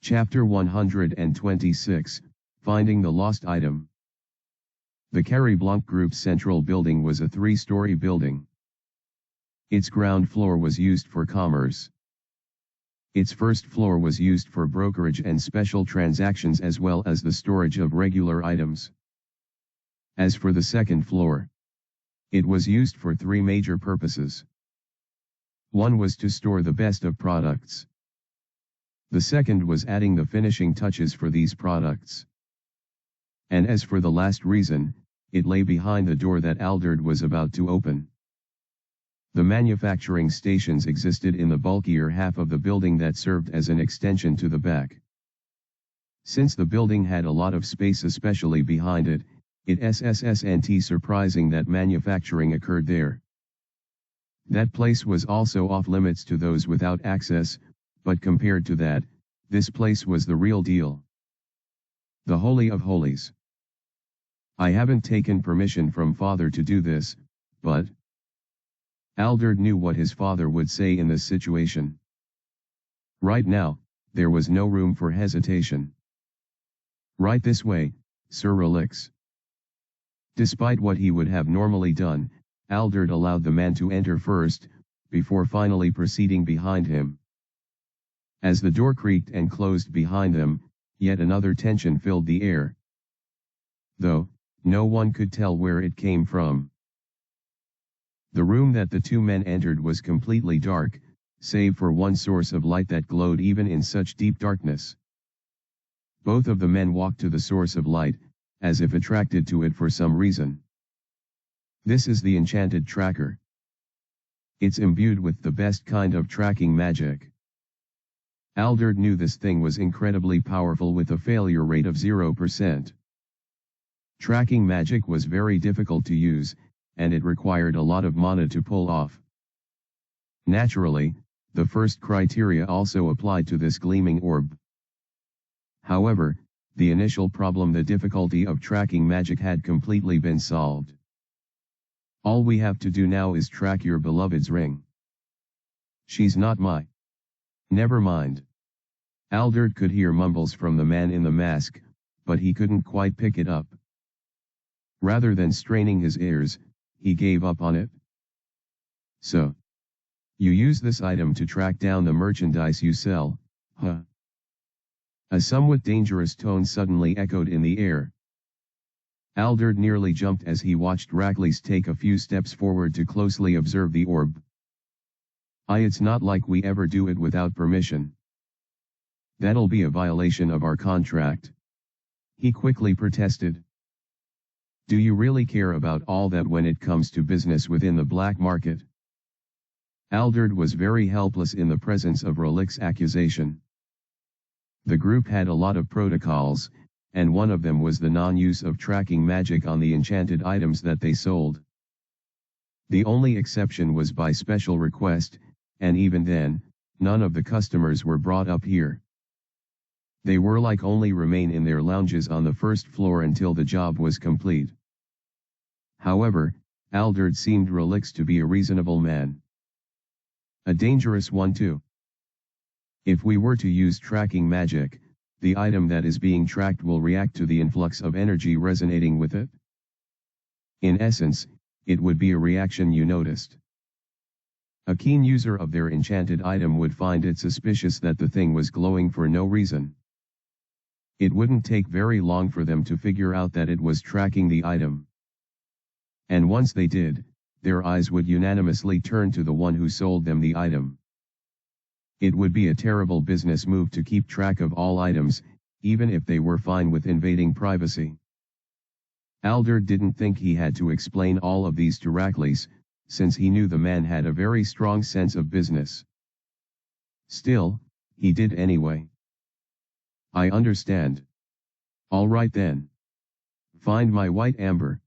Chapter 126, Finding the Lost Item. The Carré Blanc Group's central building was a three-story building. Its ground floor was used for commerce. Its first floor was used for brokerage and special transactions as well as the storage of regular items. As for the second floor, it was used for three major purposes. One was to store the best of products. The second was adding the finishing touches for these products. And as for the last reason, it lay behind the door that Alderd was about to open. The manufacturing stations existed in the bulkier half of the building that served as an extension to the back. Since the building had a lot of space especially behind it, it surprising that manufacturing occurred there. That place was also off limits to those without access, but compared to that, this place was the real deal. The Holy of Holies. I haven't taken permission from Father to do this, but Alderd knew what his father would say in this situation. Right now, there was no room for hesitation. Right this way, Sir Relix. Despite what he would have normally done, Alderd allowed the man to enter first, before finally proceeding behind him. As the door creaked and closed behind them, yet another tension filled the air. Though, no one could tell where it came from. The room that the two men entered was completely dark, save for one source of light that glowed even in such deep darkness. Both of the men walked to the source of light, as if attracted to it for some reason. This is the enchanted tracker. It's imbued with the best kind of tracking magic. Alderd knew this thing was incredibly powerful with a failure rate of 0%. Tracking magic was very difficult to use, and it required a lot of mana to pull off. Naturally, the first criteria also applied to this gleaming orb. However, the initial problem, the difficulty of tracking magic, had completely been solved. All we have to do now is track your beloved's ring. She's not mine. Never mind. Alderd could hear mumbles from the man in the mask, but he couldn't quite pick it up. Rather than straining his ears, he gave up on it. So, you use this item to track down the merchandise you sell, huh? A somewhat dangerous tone suddenly echoed in the air. Alderd nearly jumped as he watched Rackley's take a few steps forward to closely observe the orb. It's not like we ever do it without permission. That'll be a violation of our contract. He quickly protested. Do you really care about all that when it comes to business within the black market? Alderd was very helpless in the presence of Relix's accusation. The group had a lot of protocols, and one of them was the non-use of tracking magic on the enchanted items that they sold. The only exception was by special request, and even then, none of the customers were brought up here. They were like only remain in their lounges on the first floor until the job was complete. However, Alderd seemed Relix to be a reasonable man. A dangerous one too. If we were to use tracking magic, the item that is being tracked will react to the influx of energy resonating with it. In essence, it would be a reaction you noticed. A keen user of their enchanted item would find it suspicious that the thing was glowing for no reason. It wouldn't take very long for them to figure out that it was tracking the item. And once they did, their eyes would unanimously turn to the one who sold them the item. It would be a terrible business move to keep track of all items, even if they were fine with invading privacy. Alderd didn't think he had to explain all of these to Rackley, since he knew the man had a very strong sense of business. Still, he did anyway. I understand. All right then. Find my white amber.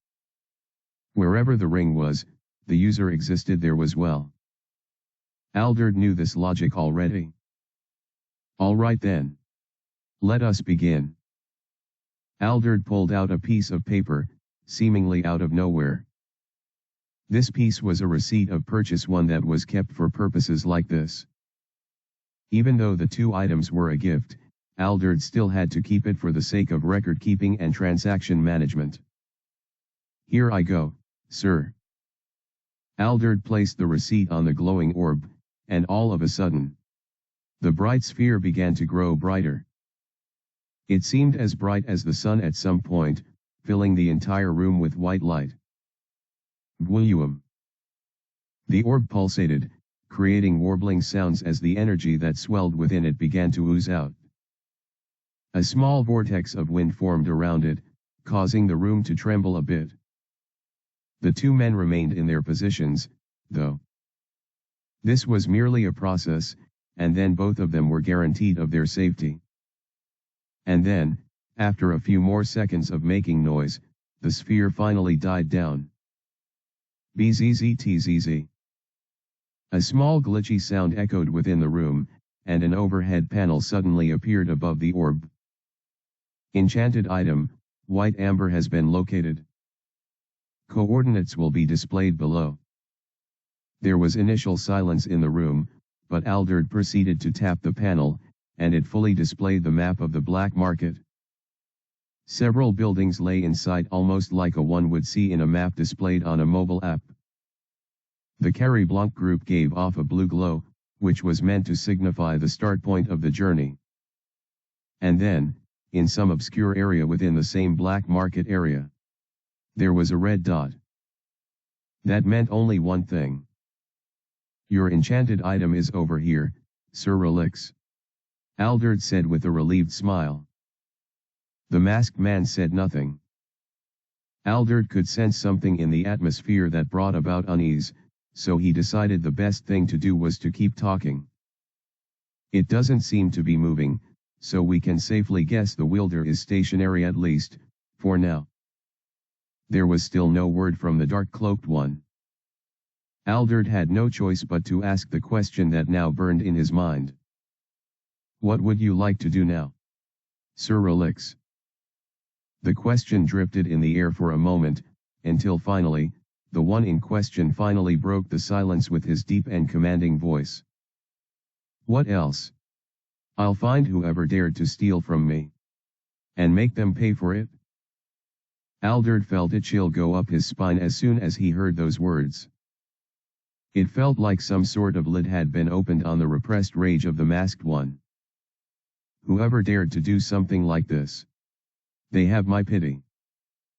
Wherever the ring was, the user existed there as well. Alderd knew this logic already. All right then. Let us begin. Alderd pulled out a piece of paper, seemingly out of nowhere. This piece was a receipt of purchase, one that was kept for purposes like this. Even though the two items were a gift, Alderd still had to keep it for the sake of record-keeping and transaction management. "Here I go, sir." Alderd placed the receipt on the glowing orb, and all of a sudden, the bright sphere began to grow brighter. It seemed as bright as the sun at some point, filling the entire room with white light. Bwuum. The orb pulsated, creating warbling sounds as the energy that swelled within it began to ooze out. A small vortex of wind formed around it, causing the room to tremble a bit. The two men remained in their positions, though. This was merely a process, and then both of them were guaranteed of their safety. And then, after a few more seconds of making noise, the sphere finally died down. Bzztzz. A small glitchy sound echoed within the room, and an overhead panel suddenly appeared above the orb. Enchanted item, white amber has been located. Coordinates will be displayed below. There was initial silence in the room, but Alderd proceeded to tap the panel, and it fully displayed the map of the black market. Several buildings lay in sight almost like one would see in a map displayed on a mobile app. The Carrie Blanc group gave off a blue glow, which was meant to signify the start point of the journey. And then, in some obscure area within the same black market area, there was a red dot. That meant only one thing. "Your enchanted item is over here, Sir Relix," Alderd said with a relieved smile. The masked man said nothing. Alderd could sense something in the atmosphere that brought about unease, so he decided the best thing to do was to keep talking. "It doesn't seem to be moving, so we can safely guess the wielder is stationary at least, for now." There was still no word from the dark-cloaked one. Alderd had no choice but to ask the question that now burned in his mind. "What would you like to do now, Sir Relix?" The question drifted in the air for a moment, until finally, the one in question finally broke the silence with his deep and commanding voice. "What else? I'll find whoever dared to steal from me. And make them pay for it." Alderd felt a chill go up his spine as soon as he heard those words. It felt like some sort of lid had been opened on the repressed rage of the masked one. "Whoever dared to do something like this? They have my pity."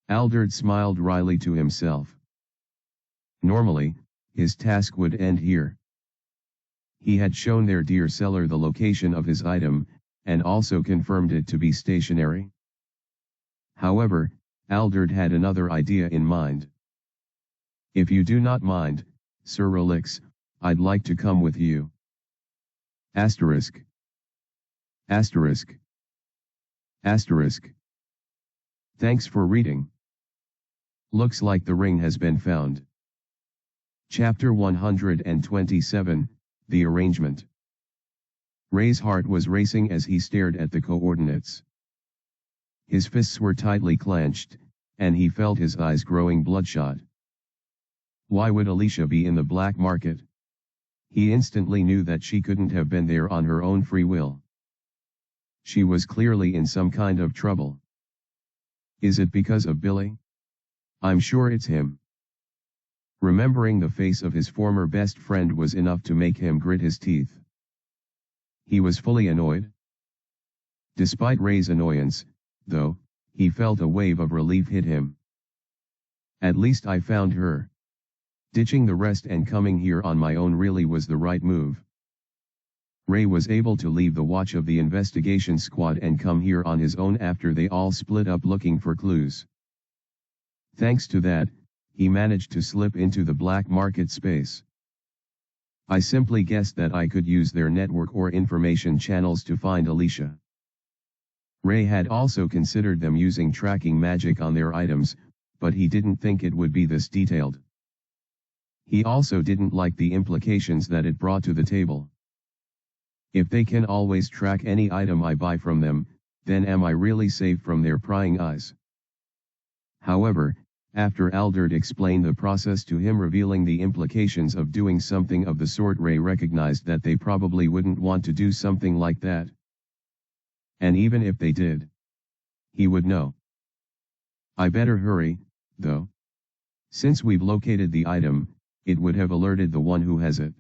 Alderd smiled wryly to himself. Normally, his task would end here. He had shown their dear seller the location of his item, and also confirmed it to be stationary. However, Alderd had another idea in mind. "If you do not mind, Sir Relix, I'd like to come with you." Asterisk. Asterisk. Asterisk. Thanks for reading. Looks like the ring has been found. Chapter 127, The Arrangement. Ray's heart was racing as he stared at the coordinates. His fists were tightly clenched, and he felt his eyes growing bloodshot. Why would Alicia be in the black market? He instantly knew that she couldn't have been there on her own free will. She was clearly in some kind of trouble. Is it because of Billy? I'm sure it's him. Remembering the face of his former best friend was enough to make him grit his teeth. He was fully annoyed. Despite Ray's annoyance, though, he felt a wave of relief hit him. At least I found her. Ditching the rest and coming here on my own really was the right move. Ray was able to leave the watch of the investigation squad and come here on his own after they all split up looking for clues. Thanks to that, he managed to slip into the black market space. I simply guessed that I could use their network or information channels to find Alicia. Ray had also considered them using tracking magic on their items, but he didn't think it would be this detailed. He also didn't like the implications that it brought to the table. If they can always track any item I buy from them, then am I really safe from their prying eyes? However, after Alderd explained the process to him, revealing the implications of doing something of the sort, Ray recognized that they probably wouldn't want to do something like that. And even if they did, he would know. I better hurry, though. Since we've located the item, it would have alerted the one who has it.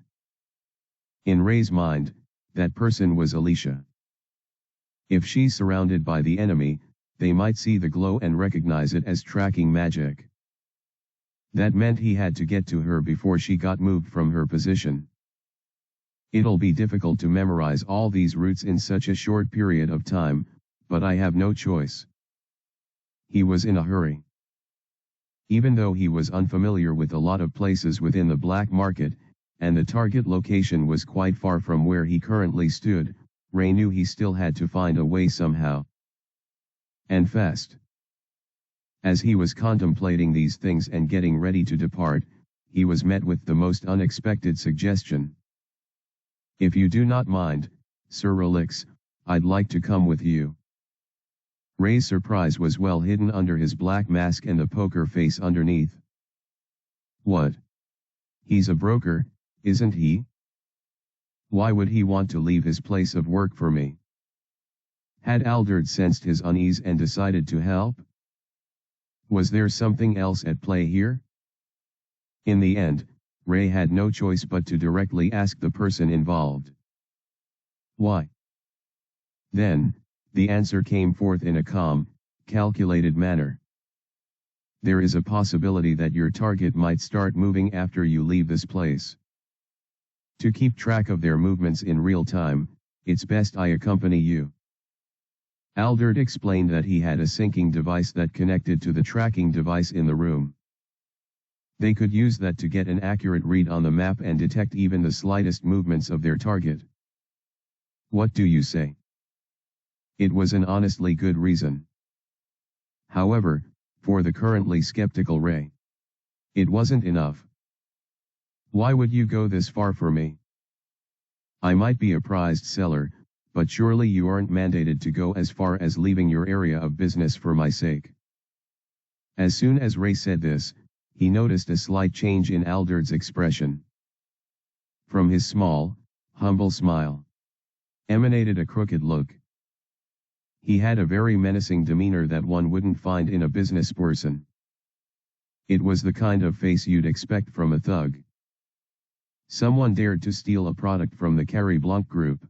In Ray's mind, that person was Alicia. If she's surrounded by the enemy, they might see the glow and recognize it as tracking magic. That meant he had to get to her before she got moved from her position. It'll be difficult to memorize all these routes in such a short period of time, but I have no choice. He was in a hurry. Even though he was unfamiliar with a lot of places within the black market, and the target location was quite far from where he currently stood, Ray knew he still had to find a way somehow. And fast. As he was contemplating these things and getting ready to depart, he was met with the most unexpected suggestion. If you do not mind, Sir Relix, I'd like to come with you. Ray's surprise was well hidden under his black mask and the poker face underneath. What? He's a broker, isn't he? Why would he want to leave his place of work for me? Had Alderd sensed his unease and decided to help? Was there something else at play here? In the end, Ray had no choice but to directly ask the person involved. Why? Then, the answer came forth in a calm, calculated manner. There is a possibility that your target might start moving after you leave this place. To keep track of their movements in real time, it's best I accompany you. Alderd explained that he had a syncing device that connected to the tracking device in the room. They could use that to get an accurate read on the map and detect even the slightest movements of their target. What do you say? It was an honestly good reason. However, for the currently skeptical Ray, it wasn't enough. Why would you go this far for me? I might be a prized seller, but surely you aren't mandated to go as far as leaving your area of business for my sake. As soon as Ray said this, he noticed a slight change in Alderd's expression. From his small, humble smile emanated a crooked look. He had a very menacing demeanor that one wouldn't find in a business person. It was the kind of face you'd expect from a thug. Someone dared to steal a product from the Carrie Blanc group.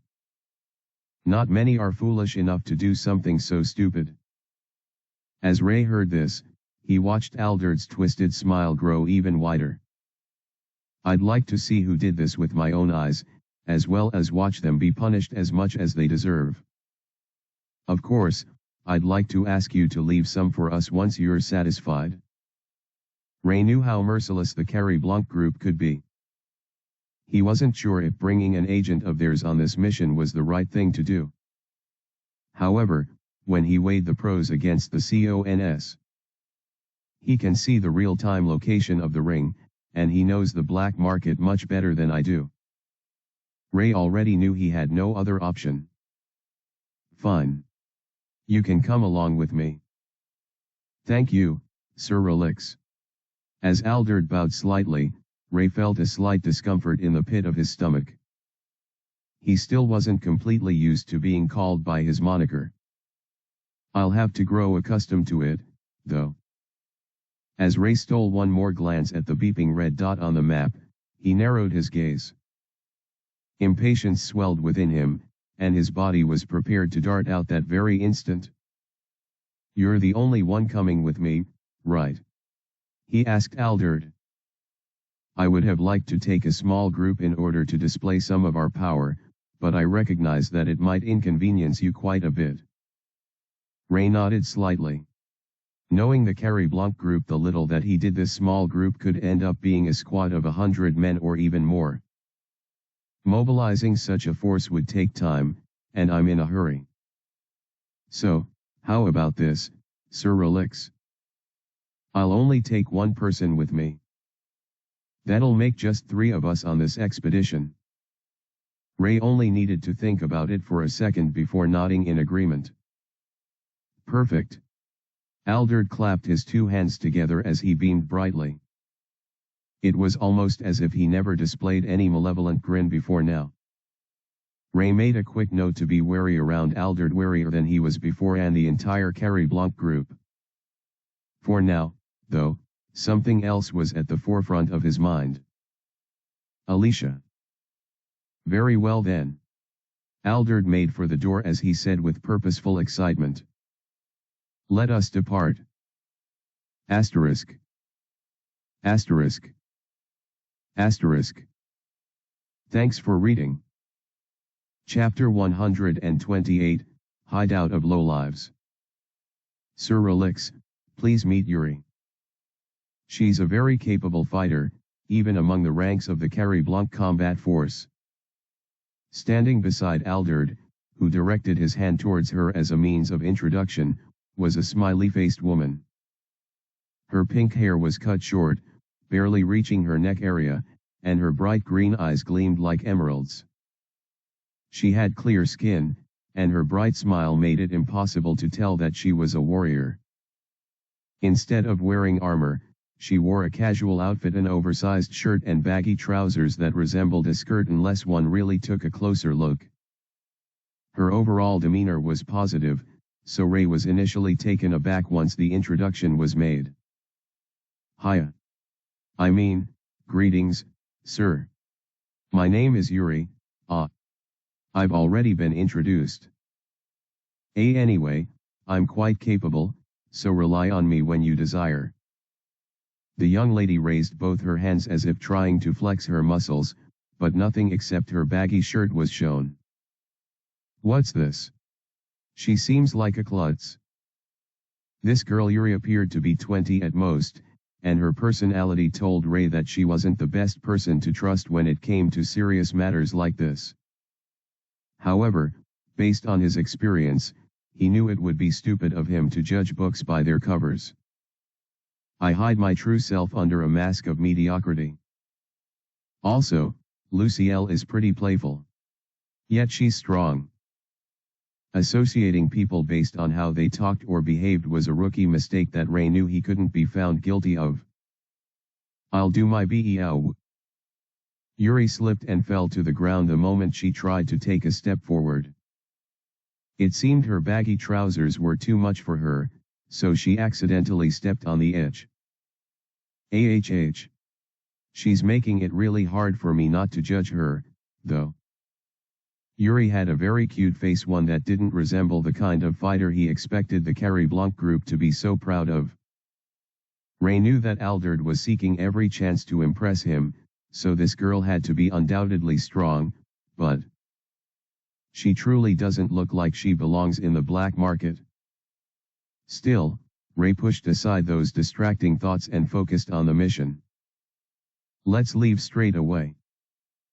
Not many are foolish enough to do something so stupid. As Ray heard this, he watched Alderd's twisted smile grow even wider. I'd like to see who did this with my own eyes, as well as watch them be punished as much as they deserve. Of course, I'd like to ask you to leave some for us once you're satisfied. Ray knew how merciless the Carrie Blanc group could be. He wasn't sure if bringing an agent of theirs on this mission was the right thing to do. However, when he weighed the pros against the cons, he can see the real-time location of the ring, and he knows the black market much better than I do. Ray already knew he had no other option. Fine. You can come along with me. Thank you, Sir Relix. As Alderd bowed slightly, Ray felt a slight discomfort in the pit of his stomach. He still wasn't completely used to being called by his moniker. I'll have to grow accustomed to it, though. As Ray stole one more glance at the beeping red dot on the map, he narrowed his gaze. Impatience swelled within him, and his body was prepared to dart out that very instant. You're the only one coming with me, right? He asked Alderd. I would have liked to take a small group in order to display some of our power, but I recognize that it might inconvenience you quite a bit. Ray nodded slightly. Knowing the Carrie Blanc group the little that he did, this small group could end up being a squad of 100 men or even more. Mobilizing such a force would take time, and I'm in a hurry. So, how about this, Sir Relix? I'll only take one person with me. That'll make just 3 of us on this expedition. Ray only needed to think about it for a second before nodding in agreement. Perfect. Alderd clapped his 2 hands together as he beamed brightly. It was almost as if he never displayed any malevolent grin before now. Ray made a quick note to be wary around Alderd, warier than he was before, and the entire Carrie Blanc group. For now, though, something else was at the forefront of his mind. Alicia. Very well then. Alderd made for the door as he said with purposeful excitement. Let us depart. Asterisk. Asterisk. Asterisk. Thanks for reading. Chapter 128, Hideout of Lowlives. Sir Relix, please meet Yuri. She's a very capable fighter, even among the ranks of the Carrie Blanc combat force. Standing beside Alderd, who directed his hand towards her as a means of introduction, was a smiley-faced woman. Her pink hair was cut short, barely reaching her neck area, and her bright green eyes gleamed like emeralds. She had clear skin, and her bright smile made it impossible to tell that she was a warrior. Instead of wearing armor, she wore a casual outfit, an oversized shirt and baggy trousers that resembled a skirt unless one really took a closer look. Her overall demeanor was positive, so Ray was initially taken aback once the introduction was made. Hiya. Greetings, sir. My name is Yuri. I've already been introduced. Anyway, I'm quite capable, so rely on me when you desire. The young lady raised both her hands as if trying to flex her muscles, but nothing except her baggy shirt was shown. What's this? She seems like a klutz. This girl Yuri appeared to be 20 at most, and her personality told Ray that she wasn't the best person to trust when it came to serious matters like this. However, based on his experience, he knew it would be stupid of him to judge books by their covers. I hide my true self under a mask of mediocrity. Also, Lucielle is pretty playful. Yet she's strong. Associating people based on how they talked or behaved was a rookie mistake that Ray knew he couldn't be found guilty of. I'll do my BEO. Yuri slipped and fell to the ground the moment she tried to take a step forward. It seemed her baggy trousers were too much for her, so she accidentally stepped on the edge. She's making it really hard for me not to judge her, though. Yuri had a very cute face, one that didn't resemble the kind of fighter he expected the Carrie Blanc group to be so proud of. Ray knew that Alderd was seeking every chance to impress him, so this girl had to be undoubtedly strong, but she truly doesn't look like she belongs in the black market. Still, Ray pushed aside those distracting thoughts and focused on the mission. Let's leave straight away.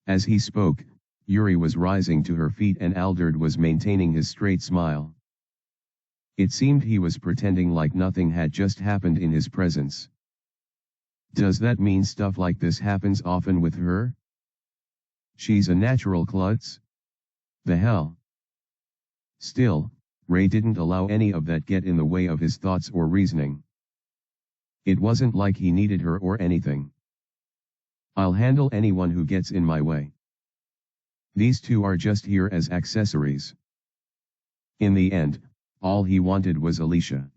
As he spoke, Yuri was rising to her feet and Alderd was maintaining his straight smile. It seemed he was pretending like nothing had just happened in his presence. Does that mean stuff like this happens often with her? She's a natural klutz? The hell? Still, Ray didn't allow any of that get in the way of his thoughts or reasoning. It wasn't like he needed her or anything. I'll handle anyone who gets in my way. These two are just here as accessories. In the end, all he wanted was Alicia.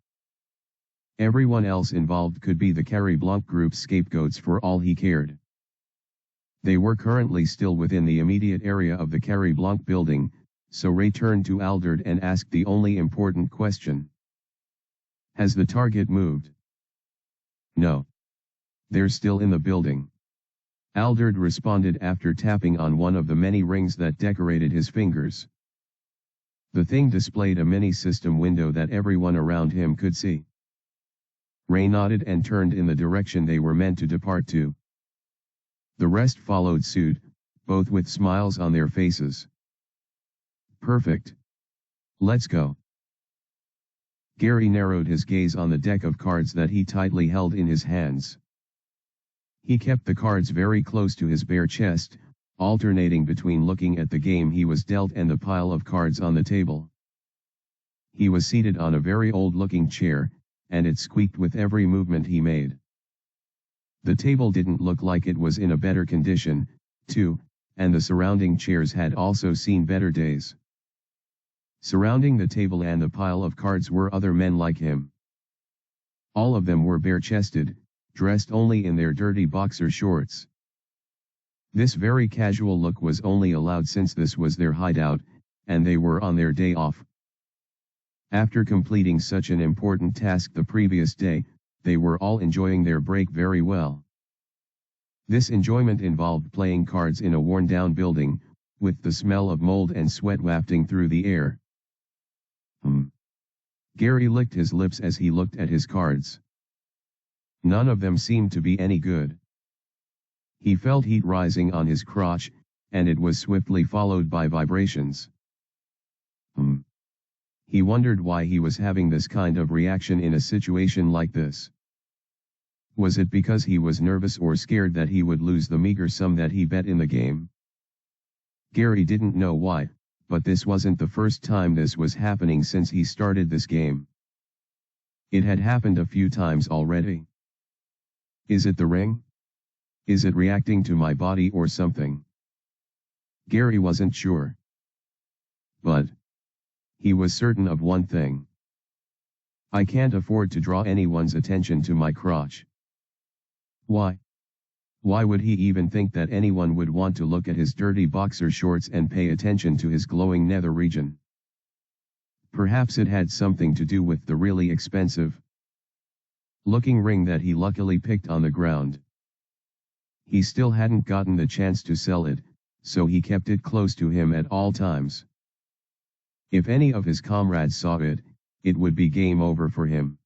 Everyone else involved could be the Carrie Blanc group's scapegoats for all he cared. They were currently still within the immediate area of the Carrie Blanc building, so Ray turned to Alderd and asked the only important question. Has the target moved? No. They're still in the building. Alderd responded after tapping on one of the many rings that decorated his fingers. The thing displayed a mini-system window that everyone around him could see. Ray nodded and turned in the direction they were meant to depart to. The rest followed suit, both with smiles on their faces. Perfect. Let's go. Gary narrowed his gaze on the deck of cards that he tightly held in his hands. He kept the cards very close to his bare chest, alternating between looking at the game he was dealt and the pile of cards on the table. He was seated on a very old-looking chair, and it squeaked with every movement he made. The table didn't look like it was in a better condition, too, and the surrounding chairs had also seen better days. Surrounding the table and the pile of cards were other men like him. All of them were bare-chested, dressed only in their dirty boxer shorts. This very casual look was only allowed since this was their hideout, and they were on their day off. After completing such an important task the previous day, they were all enjoying their break very well. This enjoyment involved playing cards in a worn-down building, with the smell of mold and sweat wafting through the air. Gary licked his lips as he looked at his cards. None of them seemed to be any good. He felt heat rising on his crotch, and it was swiftly followed by vibrations. He wondered why he was having this kind of reaction in a situation like this. Was it because he was nervous or scared that he would lose the meager sum that he bet in the game? Gary didn't know why, but this wasn't the first time this was happening since he started this game. It had happened a few times already. Is it the ring? Is it reacting to my body or something? Gary wasn't sure. But he was certain of one thing. I can't afford to draw anyone's attention to my crotch. Why? Why would he even think that anyone would want to look at his dirty boxer shorts and pay attention to his glowing nether region? Perhaps it had something to do with the really expensive looking ring that he luckily picked on the ground. He still hadn't gotten the chance to sell it, so he kept it close to him at all times. If any of his comrades saw it, it would be game over for him.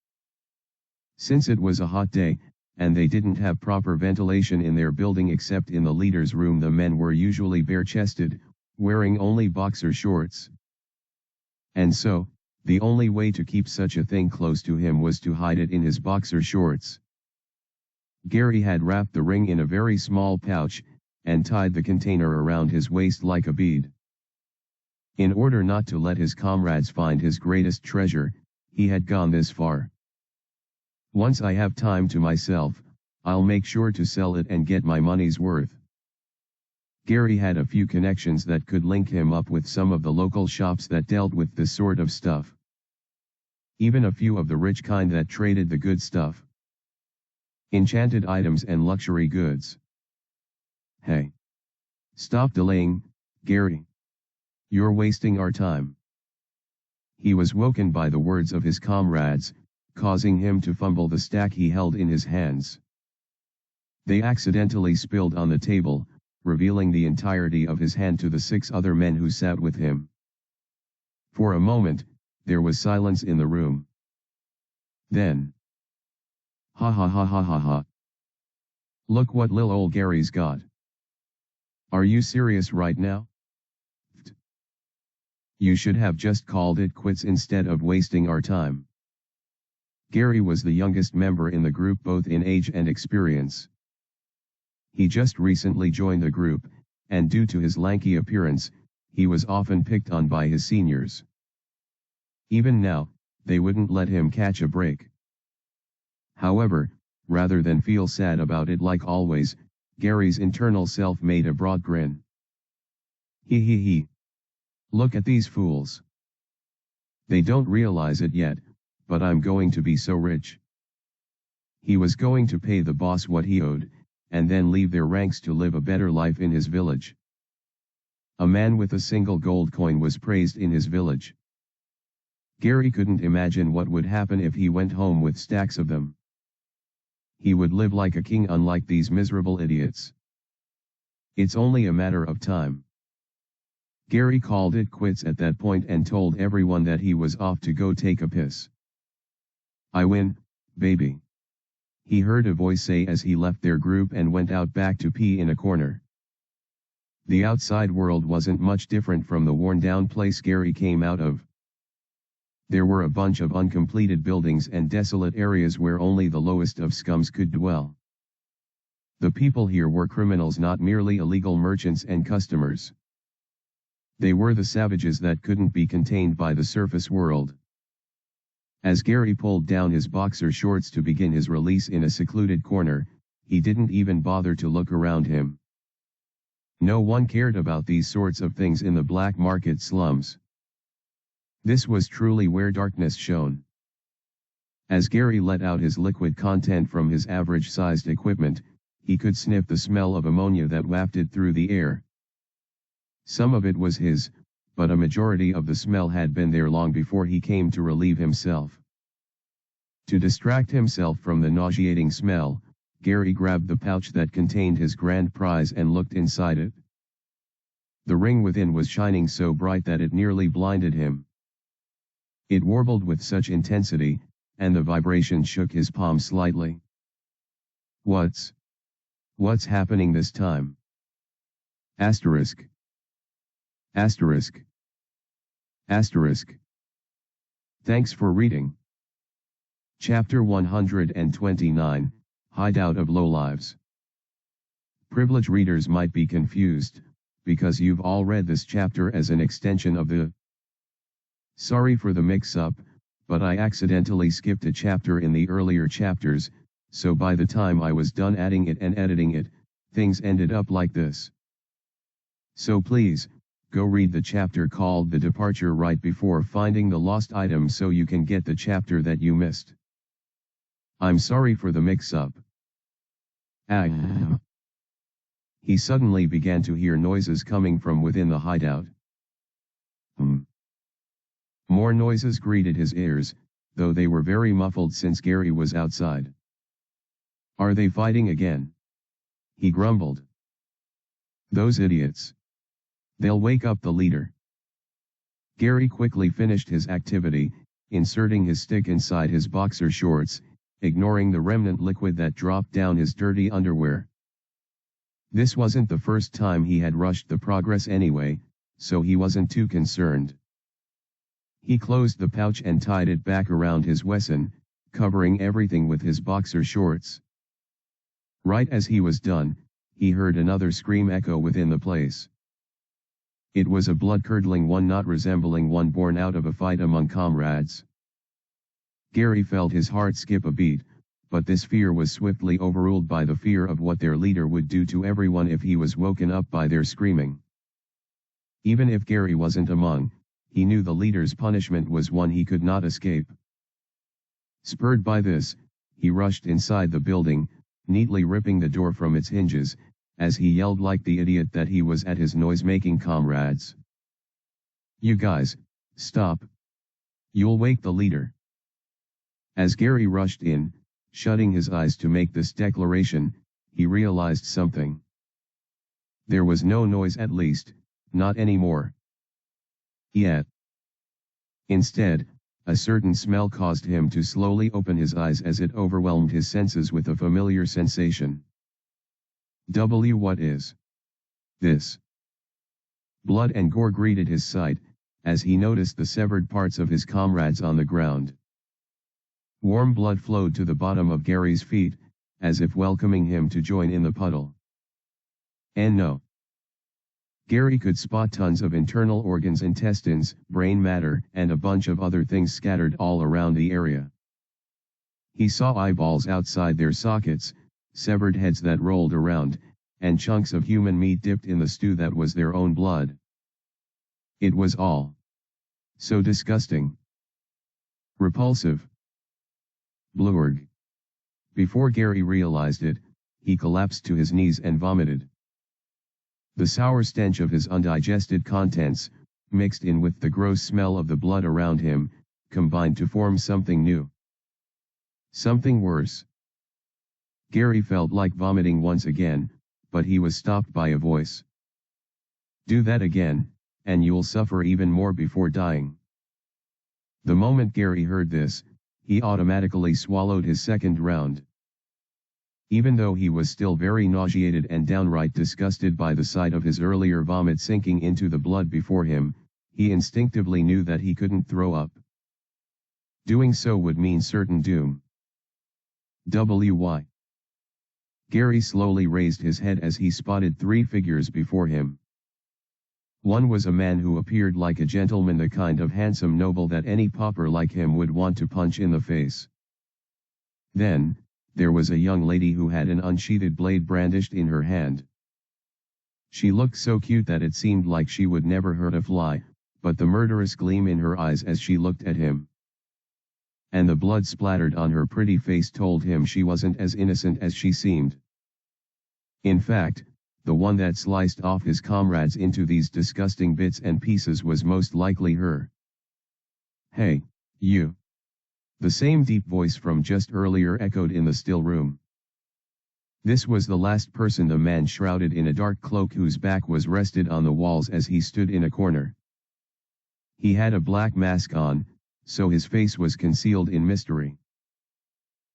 Since it was a hot day, and they didn't have proper ventilation in their building except in the leader's room, the men were usually bare-chested, wearing only boxer shorts. And so, the only way to keep such a thing close to him was to hide it in his boxer shorts. Gary had wrapped the ring in a very small pouch, and tied the container around his waist like a bead. In order not to let his comrades find his greatest treasure, he had gone this far. Once I have time to myself, I'll make sure to sell it and get my money's worth. Gary had a few connections that could link him up with some of the local shops that dealt with this sort of stuff. Even a few of the rich kind that traded the good stuff. Enchanted items and luxury goods. Hey! Stop delaying, Gary. You're wasting our time. He was woken by the words of his comrades, causing him to fumble the stack he held in his hands. They accidentally spilled on the table, revealing the entirety of his hand to the 6 other men who sat with him. For a moment, there was silence in the room. Then, ha ha ha ha ha ha. Look what lil ol' Gary's got. Are you serious right now? You should have just called it quits instead of wasting our time. Gary was the youngest member in the group both in age and experience. He just recently joined the group, and due to his lanky appearance, he was often picked on by his seniors. Even now, they wouldn't let him catch a break. However, rather than feel sad about it like always, Gary's internal self made a broad grin. He. Look at these fools. They don't realize it yet, but I'm going to be so rich. He was going to pay the boss what he owed, and then leave their ranks to live a better life in his village. A man with a single gold coin was praised in his village. Gary couldn't imagine what would happen if he went home with stacks of them. He would live like a king unlike these miserable idiots. It's only a matter of time. Gary called it quits at that point and told everyone that he was off to go take a piss. I win, baby. He heard a voice say as he left their group and went out back to pee in a corner. The outside world wasn't much different from the worn-down place Gary came out of. There were a bunch of uncompleted buildings and desolate areas where only the lowest of scums could dwell. The people here were criminals, not merely illegal merchants and customers. They were the savages that couldn't be contained by the surface world. As Gary pulled down his boxer shorts to begin his release in a secluded corner, he didn't even bother to look around him. No one cared about these sorts of things in the black market slums. This was truly where darkness shone. As Gary let out his liquid content from his average-sized equipment, he could sniff the smell of ammonia that wafted through the air. Some of it was his, but a majority of the smell had been there long before he came to relieve himself. To distract himself from the nauseating smell, Gary grabbed the pouch that contained his grand prize and looked inside it. The ring within was shining so bright that it nearly blinded him. It warbled with such intensity, and the vibration shook his palm slightly. What's happening this time? Asterisk. Asterisk. Asterisk. Thanks for reading. Chapter 129, Hideout of Lowlives. Privileged readers might be confused, because you've all read this chapter as an extension of the. Sorry for the mix-up, but I accidentally skipped a chapter in the earlier chapters, so by the time I was done adding it and editing it, things ended up like this. So please, go read the chapter called The Departure right before finding the lost item so you can get the chapter that you missed. I'm sorry for the mix-up. He suddenly began to hear noises coming from within the hideout. More noises greeted his ears, though they were very muffled since Gary was outside. Are they fighting again? He grumbled. Those idiots. They'll wake up the leader. Gary quickly finished his activity, inserting his stick inside his boxer shorts, ignoring the remnant liquid that dropped down his dirty underwear. This wasn't the first time he had rushed the progress anyway, so he wasn't too concerned. He closed the pouch and tied it back around his weapon, covering everything with his boxer shorts. Right as he was done, he heard another scream echo within the place. It was a blood-curdling one, not resembling one born out of a fight among comrades. Gary felt his heart skip a beat, but this fear was swiftly overruled by the fear of what their leader would do to everyone if he was woken up by their screaming. Even if Gary wasn't among, he knew the leader's punishment was one he could not escape. Spurred by this, he rushed inside the building, neatly ripping the door from its hinges, as he yelled like the idiot that he was at his noise-making comrades. You guys, stop. You'll wake the leader. As Gary rushed in, shutting his eyes to make this declaration, he realized something. There was no noise, at least, not anymore. Yet. Instead, a certain smell caused him to slowly open his eyes as it overwhelmed his senses with a familiar sensation. What is this? Blood and gore greeted his sight, as he noticed the severed parts of his comrades on the ground. Warm blood flowed to the bottom of Gary's feet, as if welcoming him to join in the puddle. And no. Gary could spot tons of internal organs, intestines, brain matter, and a bunch of other things scattered all around the area. He saw eyeballs outside their sockets, severed heads that rolled around, and chunks of human meat dipped in the stew that was their own blood. It was all so disgusting. Repulsive. Blurg. Before Gary realized it, he collapsed to his knees and vomited. The sour stench of his undigested contents, mixed in with the gross smell of the blood around him, combined to form something new. Something worse. Gary felt like vomiting once again, but he was stopped by a voice. Do that again, and you'll suffer even more before dying. The moment Gary heard this, he automatically swallowed his second round. Even though he was still very nauseated and downright disgusted by the sight of his earlier vomit sinking into the blood before him, he instinctively knew that he couldn't throw up. Doing so would mean certain doom. Why? Gary slowly raised his head as he spotted three figures before him. One was a man who appeared like a gentleman, the kind of handsome noble that any pauper like him would want to punch in the face. Then, there was a young lady who had an unsheathed blade brandished in her hand. She looked so cute that it seemed like she would never hurt a fly, but the murderous gleam in her eyes as she looked at him, and the blood splattered on her pretty face told him she wasn't as innocent as she seemed. In fact, the one that sliced off his comrades into these disgusting bits and pieces was most likely her. "Hey, you!" The same deep voice from just earlier echoed in the still room. This was the last person, a man shrouded in a dark cloak whose back was rested on the walls as he stood in a corner. He had a black mask on, so his face was concealed in mystery.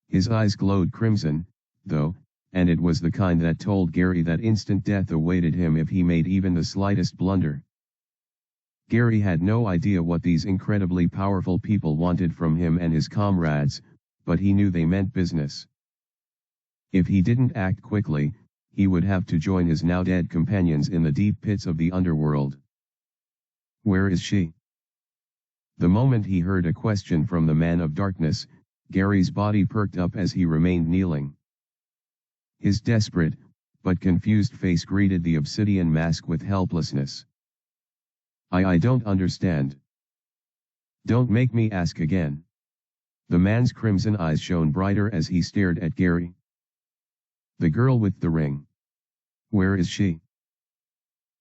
His eyes glowed crimson, though, and it was the kind that told Gary that instant death awaited him if he made even the slightest blunder. Gary had no idea what these incredibly powerful people wanted from him and his comrades, but he knew they meant business. If he didn't act quickly, he would have to join his now dead companions in the deep pits of the underworld. "Where is she?" The moment he heard a question from the man of darkness, Gary's body perked up as he remained kneeling. His desperate, but confused face greeted the obsidian mask with helplessness. I don't understand." "Don't make me ask again." The man's crimson eyes shone brighter as he stared at Gary. "The girl with the ring. Where is she?"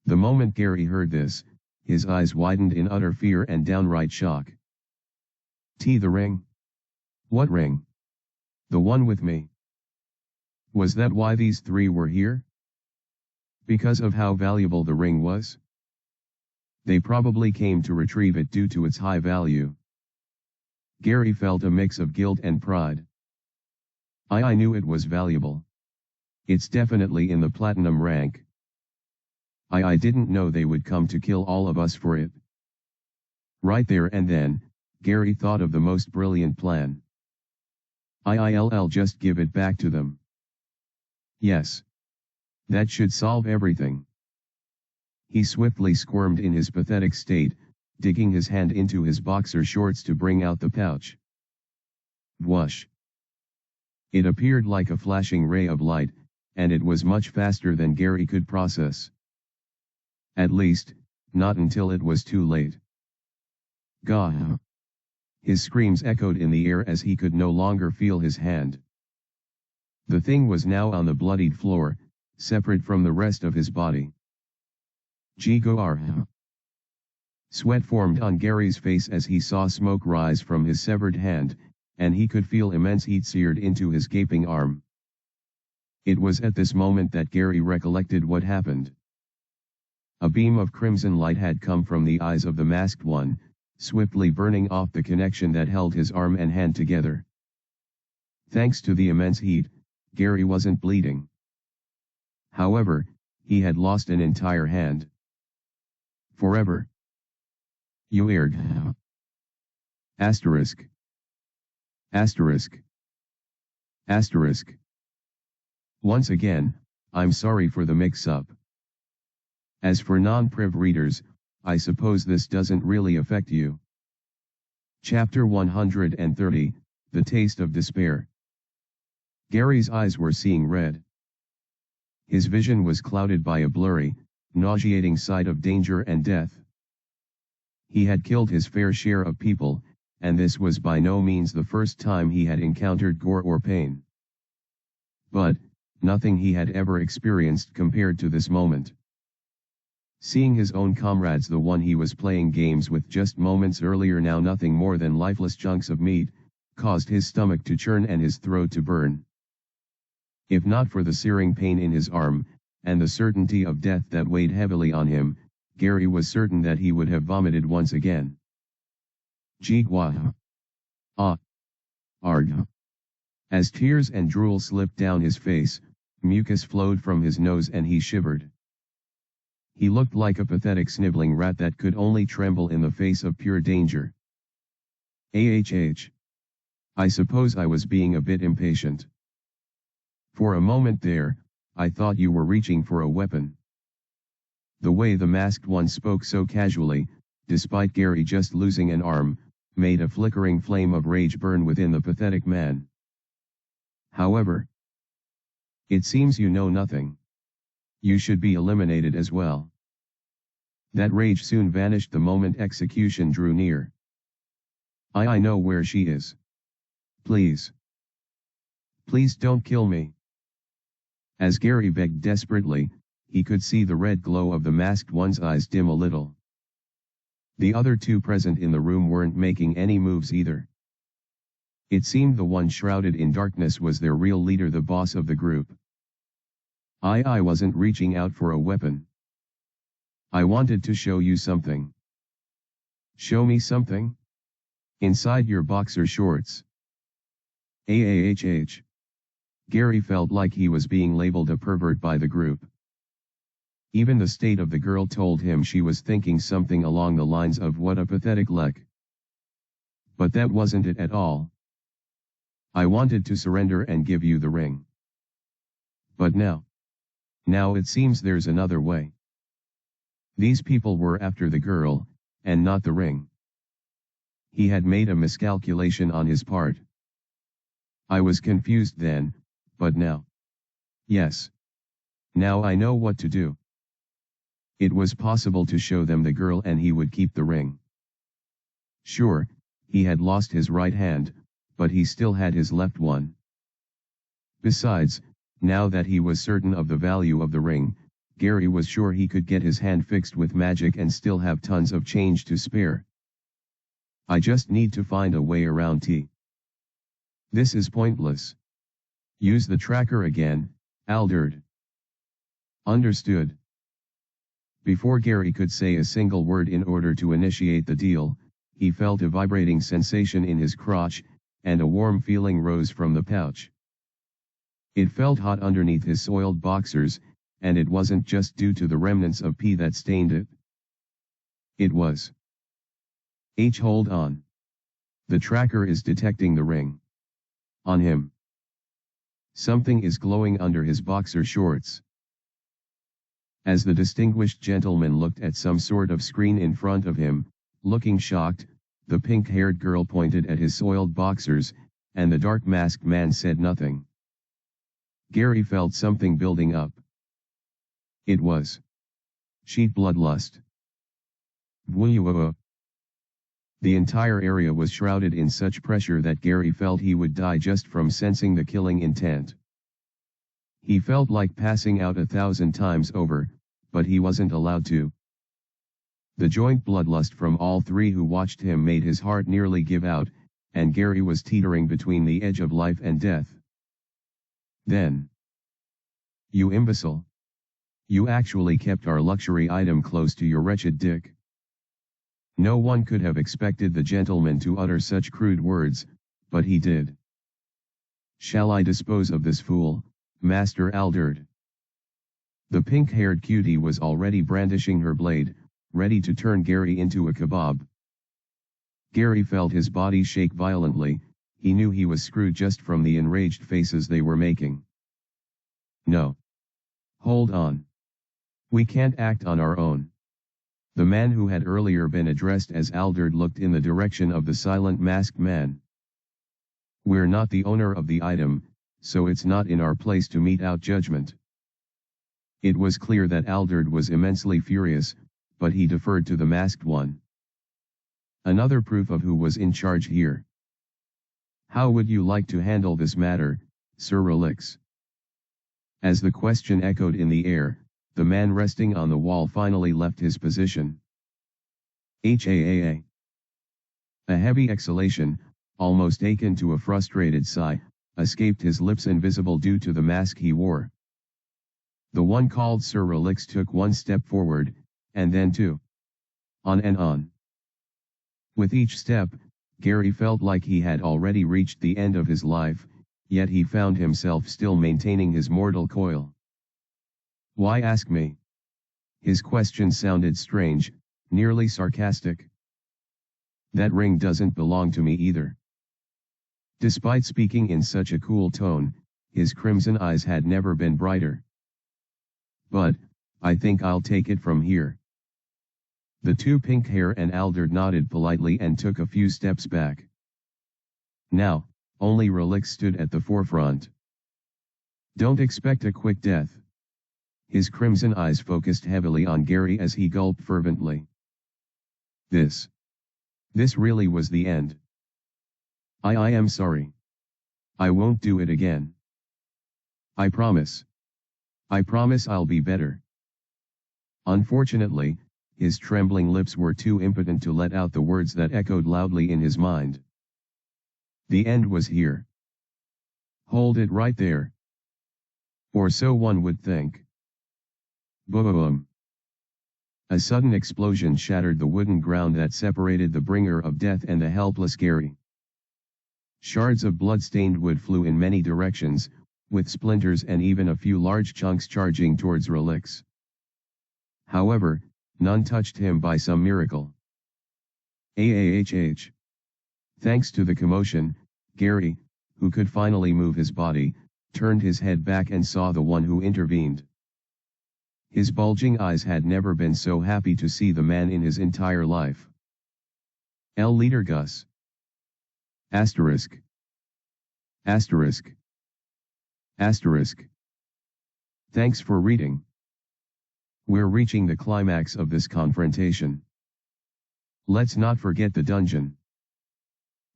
The moment Gary heard this, his eyes widened in utter fear and downright shock. The ring? What ring?" "The one with me." Was that why these three were here? Because of how valuable the ring was? They probably came to retrieve it due to its high value. Gary felt a mix of guilt and pride. I knew it was valuable. It's definitely in the platinum rank. I didn't know they would come to kill all of us for it." Right there and then, Gary thought of the most brilliant plan. I'll just give it back to them. Yes. That should solve everything. He swiftly squirmed in his pathetic state, digging his hand into his boxer shorts to bring out the pouch. Whoosh! It appeared like a flashing ray of light, and it was much faster than Gary could process. At least, not until it was too late. Gah! His screams echoed in the air as he could no longer feel his hand. The thing was now on the bloodied floor, separate from the rest of his body. Jigoar! Sweat formed on Gary's face as he saw smoke rise from his severed hand, and he could feel immense heat seared into his gaping arm. It was at this moment that Gary recollected what happened. A beam of crimson light had come from the eyes of the masked one, swiftly burning off the connection that held his arm and hand together. Thanks to the immense heat, Gary wasn't bleeding. However, he had lost an entire hand. Forever. Uerg. Asterisk. Asterisk. Asterisk. Once again, I'm sorry for the mix-up. As for non-priv readers, I suppose this doesn't really affect you. Chapter 130, The Taste of Despair. Gary's eyes were seeing red. His vision was clouded by a blurry, nauseating sight of danger and death. He had killed his fair share of people, and this was by no means the first time he had encountered gore or pain. But, nothing he had ever experienced compared to this moment. Seeing his own comrades, the one he was playing games with just moments earlier, now nothing more than lifeless chunks of meat, caused his stomach to churn and his throat to burn. If not for the searing pain in his arm, and the certainty of death that weighed heavily on him, Gary was certain that he would have vomited once again. Jigwa. Ah. Arg. As tears and drool slipped down his face, mucus flowed from his nose and he shivered. He looked like a pathetic sniveling rat that could only tremble in the face of pure danger. I suppose I was being a bit impatient. For a moment there, I thought you were reaching for a weapon. The way the masked one spoke so casually, despite Gary just losing an arm, made a flickering flame of rage burn within the pathetic man. However, it seems you know nothing. You should be eliminated as well. That rage soon vanished the moment execution drew near. I know where she is. Please. Please don't kill me. As Gary begged desperately, he could see the red glow of the masked one's eyes dim a little. The other two present in the room weren't making any moves either. It seemed the one shrouded in darkness was their real leader, the boss of the group. I wasn't reaching out for a weapon. I wanted to show you something. Show me something? Inside your boxer shorts. AAHH. Gary felt like he was being labeled a pervert by the group. Even the state of the girl told him she was thinking something along the lines of what a pathetic lek. But that wasn't it at all. I wanted to surrender and give you the ring. But now it seems there's another way. These people were after the girl, and not the ring. He had made a miscalculation on his part. I was confused then, but now. Yes. Now I know what to do. It was possible to show them the girl and he would keep the ring. Sure, he had lost his right hand, but he still had his left one. Besides, now that he was certain of the value of the ring, Gary was sure he could get his hand fixed with magic and still have tons of change to spare. I just need to find a way around T. This is pointless. Use the tracker again, Alderd. Understood. Before Gary could say a single word in order to initiate the deal, he felt a vibrating sensation in his crotch, and a warm feeling rose from the pouch. It felt hot underneath his soiled boxers, and it wasn't just due to the remnants of pee that stained it. It was. Hold on. The tracker is detecting the ring. On him. Something is glowing under his boxer shorts. As the distinguished gentleman looked at some sort of screen in front of him, looking shocked, the pink-haired girl pointed at his soiled boxers, and the dark-masked man said nothing. Gary felt something building up. It was sheet bloodlust. The entire area was shrouded in such pressure that Gary felt he would die just from sensing the killing intent. He felt like passing out 1,000 times over, but he wasn't allowed to. The joint bloodlust from all three who watched him made his heart nearly give out, and Gary was teetering between the edge of life and death. Then. You imbecile. You actually kept our luxury item close to your wretched dick. No one could have expected the gentleman to utter such crude words, but he did. Shall I dispose of this fool, Master Alderd? The pink-haired cutie was already brandishing her blade, ready to turn Gary into a kebab. Gary felt his body shake violently. He knew he was screwed just from the enraged faces they were making. No. Hold on. We can't act on our own. The man who had earlier been addressed as Alderd looked in the direction of the silent masked man. We're not the owner of the item, so it's not in our place to mete out judgment. It was clear that Alderd was immensely furious, but he deferred to the masked one. Another proof of who was in charge here. How would you like to handle this matter, Sir Relix? As the question echoed in the air, the man resting on the wall finally left his position. A heavy exhalation, almost akin to a frustrated sigh, escaped his lips, invisible due to the mask he wore. The one called Sir Relix took one step forward, and then two. On and on. With each step, Gary felt like he had already reached the end of his life, yet he found himself still maintaining his mortal coil. Why ask me? His question sounded strange, nearly sarcastic. That ring doesn't belong to me either. Despite speaking in such a cool tone, his crimson eyes had never been brighter. But, I think I'll take it from here. The two pink hair and Alderd nodded politely and took a few steps back. Now, only Relix stood at the forefront. Don't expect a quick death. His crimson eyes focused heavily on Gary as he gulped fervently. This really was the end. I am sorry. I won't do it again. I promise. I promise I'll be better. Unfortunately, his trembling lips were too impotent to let out the words that echoed loudly in his mind. The end was here. Hold it right there. Or so one would think. Boom! A sudden explosion shattered the wooden ground that separated the bringer of death and the helpless Gary. Shards of blood-stained wood flew in many directions, with splinters and even a few large chunks charging towards Relix. However, none touched him by some miracle. Thanks to the commotion, Gary, who could finally move his body, turned his head back and saw the one who intervened. His bulging eyes had never been so happy to see the man in his entire life. Leader Gus. Asterisk. Asterisk. Asterisk. Thanks for reading. We're reaching the climax of this confrontation. Let's not forget the dungeon.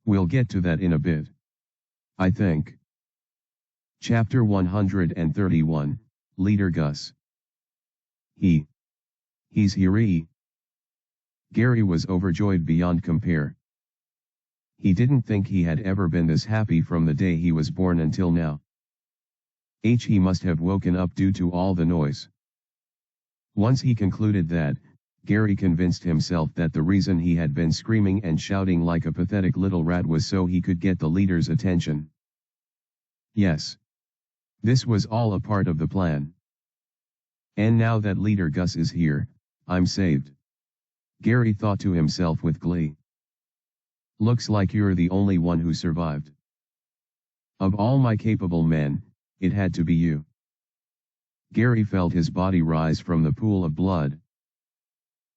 We'll get to that in a bit. I think. Chapter 131, Leader Gus. He's here. Gary was overjoyed beyond compare. He didn't think he had ever been this happy from the day he was born until now. He must have woken up due to all the noise. Once he concluded that, Gary convinced himself that the reason he had been screaming and shouting like a pathetic little rat was so he could get the leader's attention. Yes. This was all a part of the plan. And now that Leader Gus is here, I'm saved. Gary thought to himself with glee. Looks like you're the only one who survived. Of all my capable men, it had to be you. Gary felt his body rise from the pool of blood.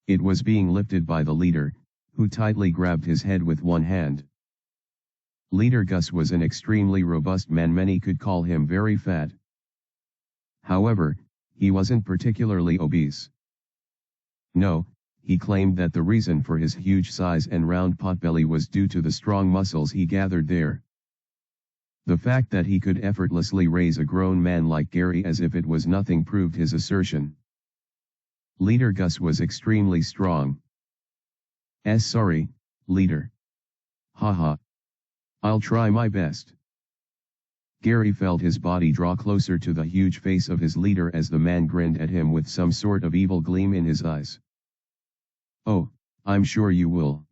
It was being lifted by the leader, who tightly grabbed his head with one hand. Leader Gus was an extremely robust man, many could call him very fat. However, he wasn't particularly obese. No, he claimed that the reason for his huge size and round potbelly was due to the strong muscles he gathered there. The fact that he could effortlessly raise a grown man like Gary as if it was nothing proved his assertion. Leader Gus was extremely strong. Sorry, leader. Haha. I'll try my best. Gary felt his body draw closer to the huge face of his leader as the man grinned at him with some sort of evil gleam in his eyes. Oh, I'm sure you will.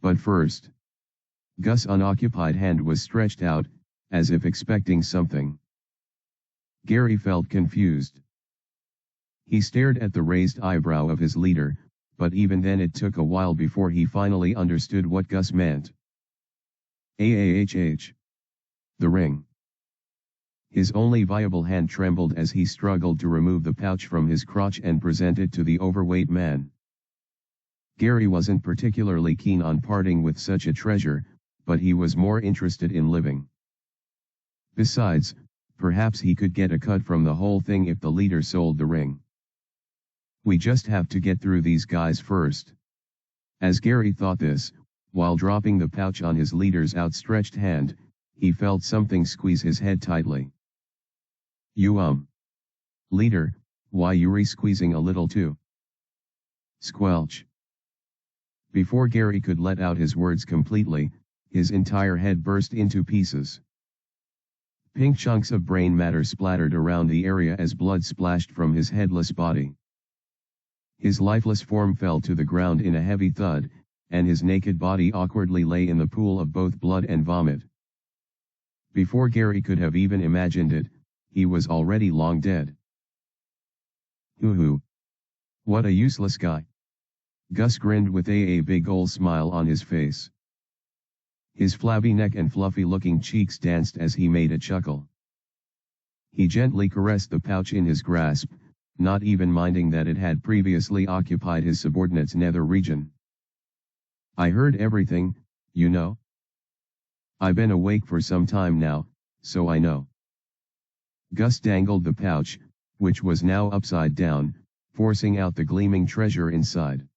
But first. Gus' unoccupied hand was stretched out, as if expecting something. Gary felt confused. He stared at the raised eyebrow of his leader, but even then it took a while before he finally understood what Gus meant. The ring. His only viable hand trembled as he struggled to remove the pouch from his crotch and present it to the overweight man. Gary wasn't particularly keen on parting with such a treasure, but he was more interested in living. Besides, perhaps he could get a cut from the whole thing if the leader sold the ring. We just have to get through these guys first. As Gary thought this, while dropping the pouch on his leader's outstretched hand, he felt something squeeze his head tightly. Leader, why you squeezing a little too? Squelch. Before Gary could let out his words completely, his entire head burst into pieces. Pink chunks of brain matter splattered around the area as blood splashed from his headless body. His lifeless form fell to the ground in a heavy thud, and his naked body awkwardly lay in the pool of both blood and vomit. Before Gary could have even imagined it, he was already long dead. Hoo-hoo. What a useless guy. Gus grinned with a big ol' smile on his face. His flabby neck and fluffy-looking cheeks danced as he made a chuckle. He gently caressed the pouch in his grasp, not even minding that it had previously occupied his subordinate's nether region. I heard everything, you know. I've been awake for some time now, so I know. Gus dangled the pouch, which was now upside down, forcing out the gleaming treasure inside.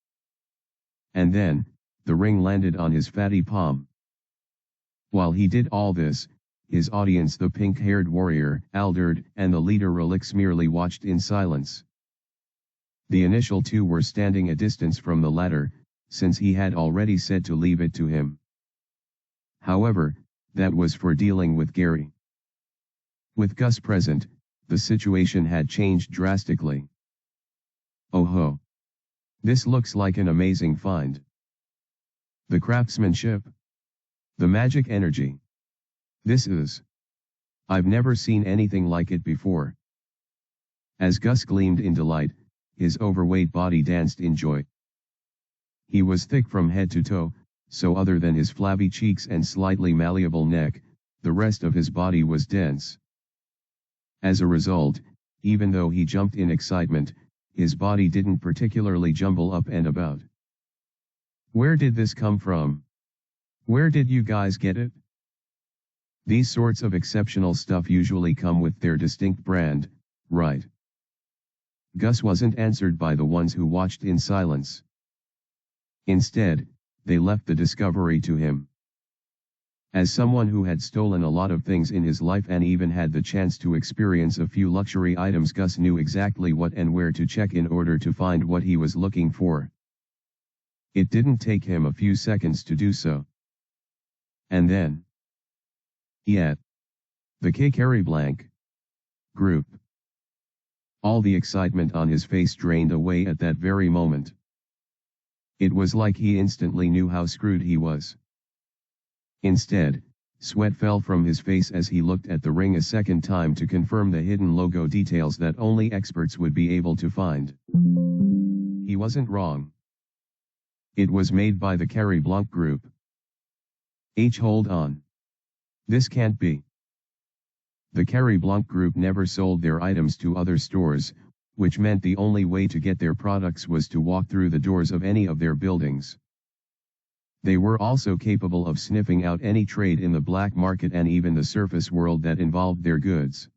And then, the ring landed on his fatty palm. While he did all this, his audience, the pink-haired warrior, Alderd, and the leader Relix, merely watched in silence. The initial two were standing a distance from the latter, since he had already said to leave it to him. However, that was for dealing with Gary. With Gus present, the situation had changed drastically. Oh ho! This looks like an amazing find. The craftsmanship. The magic energy. This is. I've never seen anything like it before. As Gus gleamed in delight, his overweight body danced in joy. He was thick from head to toe, so other than his flabby cheeks and slightly malleable neck, the rest of his body was dense. As a result, even though he jumped in excitement, his body didn't particularly jumble up and about. Where did this come from? Where did you guys get it? These sorts of exceptional stuff usually come with their distinct brand, right? Gus wasn't answered by the ones who watched in silence. Instead, they left the discovery to him. As someone who had stolen a lot of things in his life and even had the chance to experience a few luxury items, Gus knew exactly what and where to check in order to find what he was looking for. It didn't take him a few seconds to do so. And then, yet, the Carrie Blank group. All the excitement on his face drained away at that very moment. It was like he instantly knew how screwed he was. Instead, sweat fell from his face as he looked at the ring a second time to confirm the hidden logo details that only experts would be able to find. He wasn't wrong. It was made by the Carrie Blanc group. Hold on. This can't be. The Carrie Blanc group never sold their items to other stores, which meant the only way to get their products was to walk through the doors of any of their buildings. They were also capable of sniffing out any trade in the black market and even the surface world that involved their goods.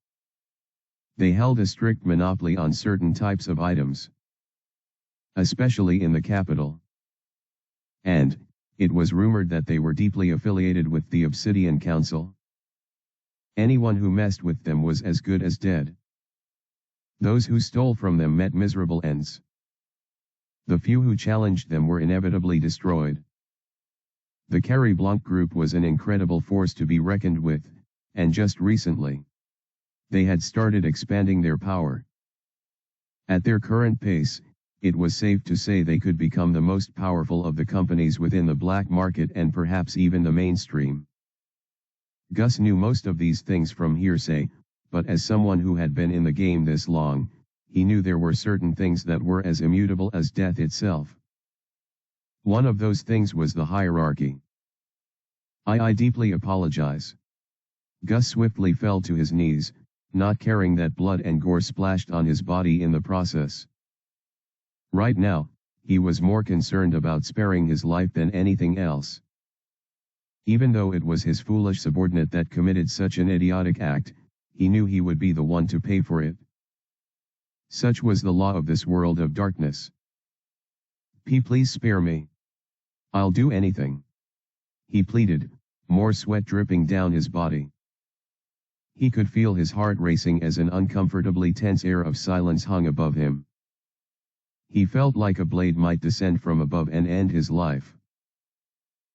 They held a strict monopoly on certain types of items, especially in the capital. And, it was rumored that they were deeply affiliated with the Obsidian Council. Anyone who messed with them was as good as dead. Those who stole from them met miserable ends. The few who challenged them were inevitably destroyed. The Carrie Blanc group was an incredible force to be reckoned with, and just recently, they had started expanding their power. At their current pace, it was safe to say they could become the most powerful of the companies within the black market and perhaps even the mainstream. Gus knew most of these things from hearsay, but as someone who had been in the game this long, he knew there were certain things that were as immutable as death itself. One of those things was the hierarchy. I deeply apologize. Gus swiftly fell to his knees, not caring that blood and gore splashed on his body in the process. Right now, he was more concerned about sparing his life than anything else. Even though it was his foolish subordinate that committed such an idiotic act, he knew he would be the one to pay for it. Such was the law of this world of darkness. Please spare me. I'll do anything. He pleaded, more sweat dripping down his body. He could feel his heart racing as an uncomfortably tense air of silence hung above him. He felt like a blade might descend from above and end his life.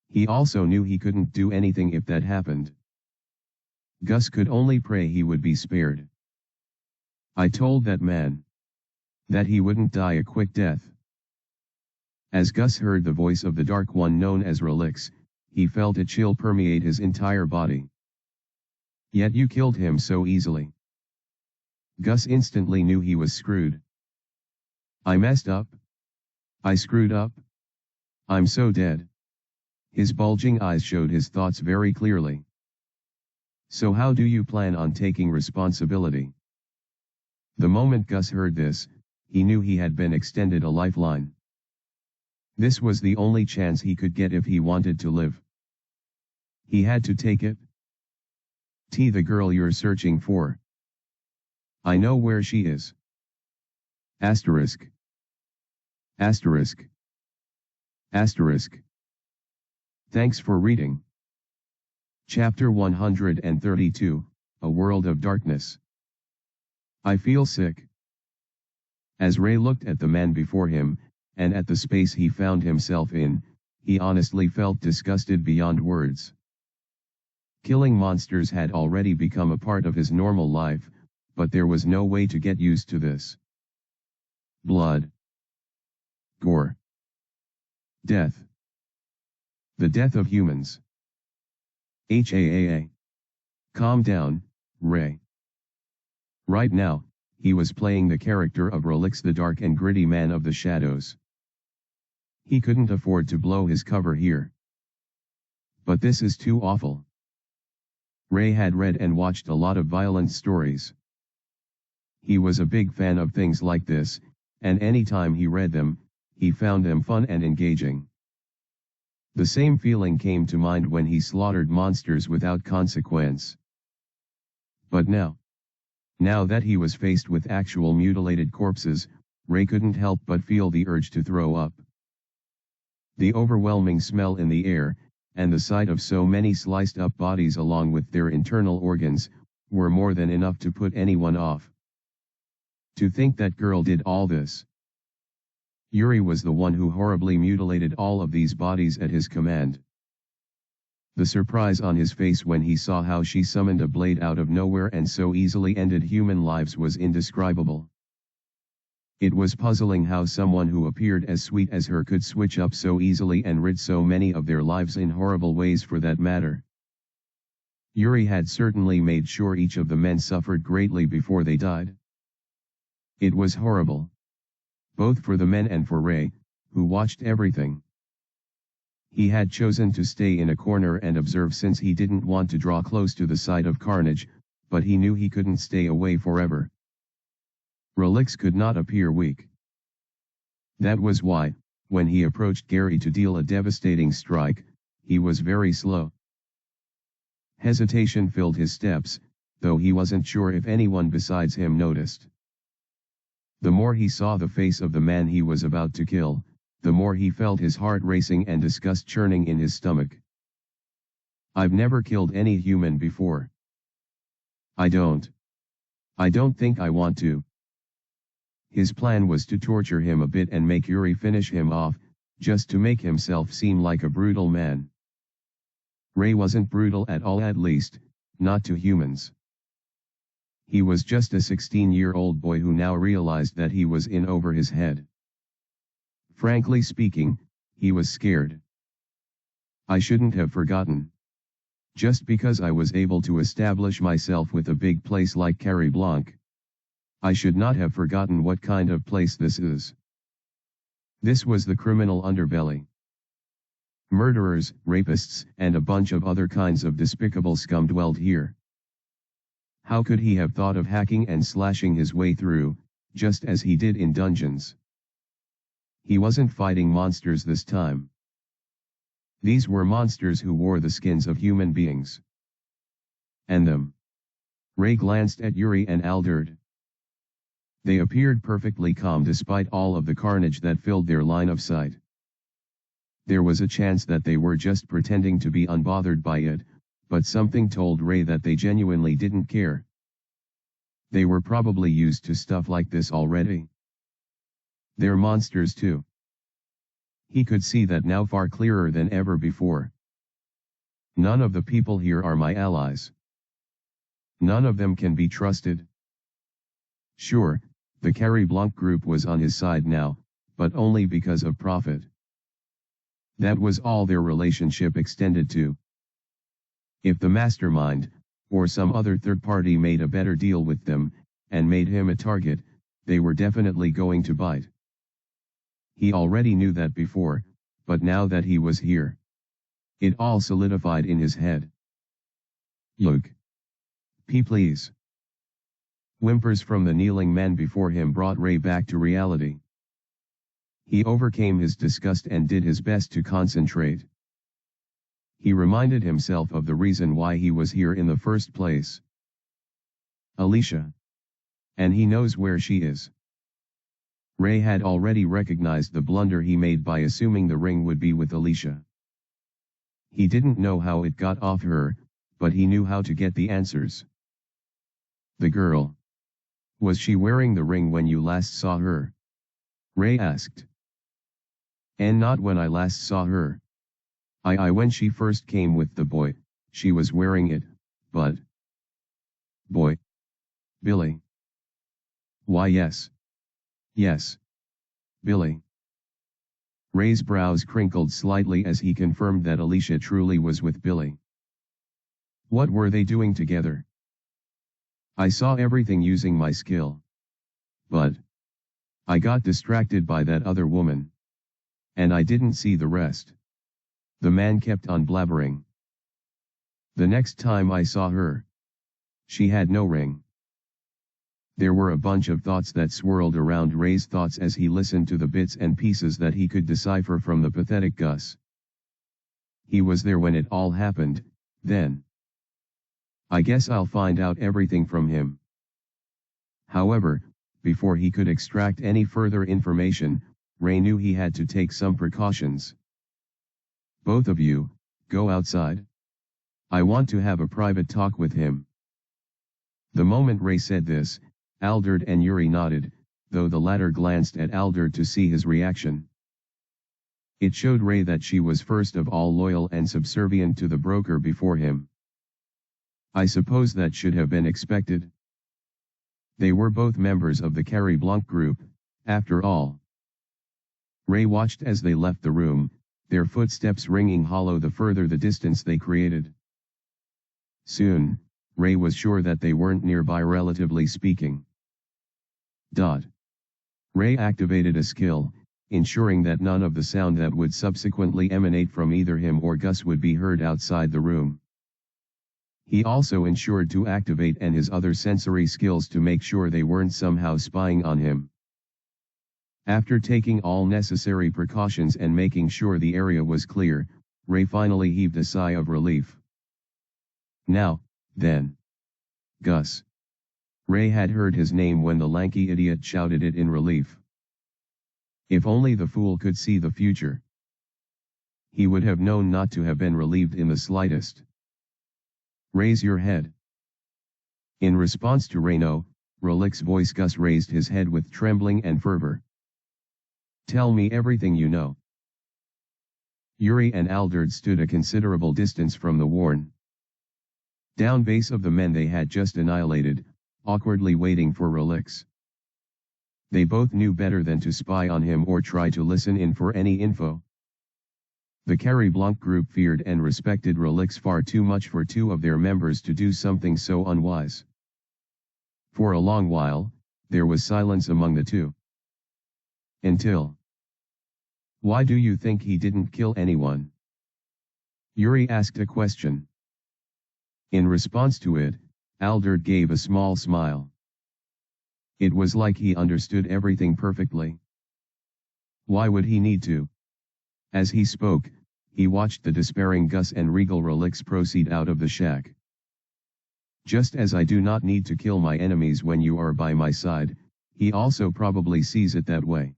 He also knew he couldn't do anything if that happened. Gus could only pray he would be spared. I told that man that he wouldn't die a quick death. As Gus heard the voice of the Dark One known as Relix, he felt a chill permeate his entire body. Yet you killed him so easily. Gus instantly knew he was screwed. I messed up. I screwed up. I'm so dead. His bulging eyes showed his thoughts very clearly. So how do you plan on taking responsibility? The moment Gus heard this, he knew he had been extended a lifeline. This was the only chance he could get if he wanted to live. He had to take it. The girl you're searching for. I know where she is. Asterisk. Asterisk. Asterisk. Thanks for reading. Chapter 132, A World of Darkness. I feel sick. As Ray looked at the man before him, and at the space he found himself in, he honestly felt disgusted beyond words. Killing monsters had already become a part of his normal life, but there was no way to get used to this. Blood. Gore. Death. The death of humans. Calm down, Ray. Right now, he was playing the character of Relix, the dark and gritty man of the shadows. He couldn't afford to blow his cover here. But this is too awful. Ray had read and watched a lot of violent stories. He was a big fan of things like this, and anytime he read them, he found them fun and engaging. The same feeling came to mind when he slaughtered monsters without consequence. But now that he was faced with actual mutilated corpses, Ray couldn't help but feel the urge to throw up. The overwhelming smell in the air, and the sight of so many sliced up bodies along with their internal organs, were more than enough to put anyone off. To think that girl did all this. Yuri was the one who horribly mutilated all of these bodies at his command. The surprise on his face when he saw how she summoned a blade out of nowhere and so easily ended human lives was indescribable. It was puzzling how someone who appeared as sweet as her could switch up so easily and rid so many of their lives in horrible ways for that matter. Yuri had certainly made sure each of the men suffered greatly before they died. It was horrible. Both for the men and for Ray, who watched everything. He had chosen to stay in a corner and observe since he didn't want to draw close to the site of carnage, but he knew he couldn't stay away forever. Relix could not appear weak. That was why, when he approached Gary to deal a devastating strike, he was very slow. Hesitation filled his steps, though he wasn't sure if anyone besides him noticed. The more he saw the face of the man he was about to kill, the more he felt his heart racing and disgust churning in his stomach. I've never killed any human before. I don't think I want to. His plan was to torture him a bit and make Yuri finish him off, just to make himself seem like a brutal man. Ray wasn't brutal at all, at least, not to humans. He was just a 16-year-old boy who now realized that he was in over his head. Frankly speaking, he was scared. I shouldn't have forgotten. Just because I was able to establish myself with a big place like Carrie Blanc, I should not have forgotten what kind of place this is. This was the criminal underbelly. Murderers, rapists, and a bunch of other kinds of despicable scum dwelled here. How could he have thought of hacking and slashing his way through, just as he did in Dungeons? He wasn't fighting monsters this time. These were monsters who wore the skins of human beings. And them. Ray glanced at Yuri and Alderd. They appeared perfectly calm despite all of the carnage that filled their line of sight. There was a chance that they were just pretending to be unbothered by it, but something told Ray that they genuinely didn't care. They were probably used to stuff like this already. They're monsters too. He could see that now far clearer than ever before. None of the people here are my allies. None of them can be trusted. Sure, the Carrie Blanc group was on his side now, but only because of profit. That was all their relationship extended to. If the mastermind, or some other third party made a better deal with them, and made him a target, they were definitely going to bite. He already knew that before, but now that he was here, it all solidified in his head. Look. Please. Whimpers from the kneeling man before him brought Ray back to reality. He overcame his disgust and did his best to concentrate. He reminded himself of the reason why he was here in the first place. Alicia. And he knows where she is. Ray had already recognized the blunder he made by assuming the ring would be with Alicia. He didn't know how it got off her, but he knew how to get the answers. The girl. Was she wearing the ring when you last saw her? Ray asked. And not when I last saw her. When she first came with the boy, she was wearing it, but... Boy. Billy. Why yes. Yes. Billy. Ray's brows crinkled slightly as he confirmed that Alicia truly was with Billy. What were they doing together? I saw everything using my skill. But I got distracted by that other woman. And I didn't see the rest. The man kept on blabbering. The next time I saw her, she had no ring. There were a bunch of thoughts that swirled around Ray's thoughts as he listened to the bits and pieces that he could decipher from the pathetic Gus. He was there when it all happened, then. I guess I'll find out everything from him. However, before he could extract any further information, Ray knew he had to take some precautions. Both of you, go outside. I want to have a private talk with him. The moment Ray said this, Alderd and Yuri nodded, though the latter glanced at Alderd to see his reaction. It showed Ray that she was first of all loyal and subservient to the broker before him. I suppose that should have been expected. They were both members of the Carrie Blanc group, after all. Ray watched as they left the room, their footsteps ringing hollow the further the distance they created. Soon, Ray was sure that they weren't nearby relatively speaking. Ray activated a skill, ensuring that none of the sound that would subsequently emanate from either him or Gus would be heard outside the room. He also ensured to activate his other sensory skills to make sure they weren't somehow spying on him. After taking all necessary precautions and making sure the area was clear, Ray finally heaved a sigh of relief. Now, then. Gus. Ray had heard his name when the lanky idiot shouted it in relief. If only the fool could see the future. He would have known not to have been relieved in the slightest. Raise your head. In response to Relic's voice, Gus raised his head with trembling and fervor. Tell me everything you know. Yuri and Alderd stood a considerable distance from the worn down base of the men they had just annihilated, awkwardly waiting for Relix. They both knew better than to spy on him or try to listen in for any info. The Carrie Blanc group feared and respected Relix far too much for two of their members to do something so unwise. For a long while, there was silence among the two. Until. Why do you think he didn't kill anyone? Yuri asked a question. In response to it, Alderd gave a small smile. It was like he understood everything perfectly. Why would he need to? As he spoke, he watched the despairing Gus and regal Relix proceed out of the shack. Just as I do not need to kill my enemies when you are by my side, he also probably sees it that way.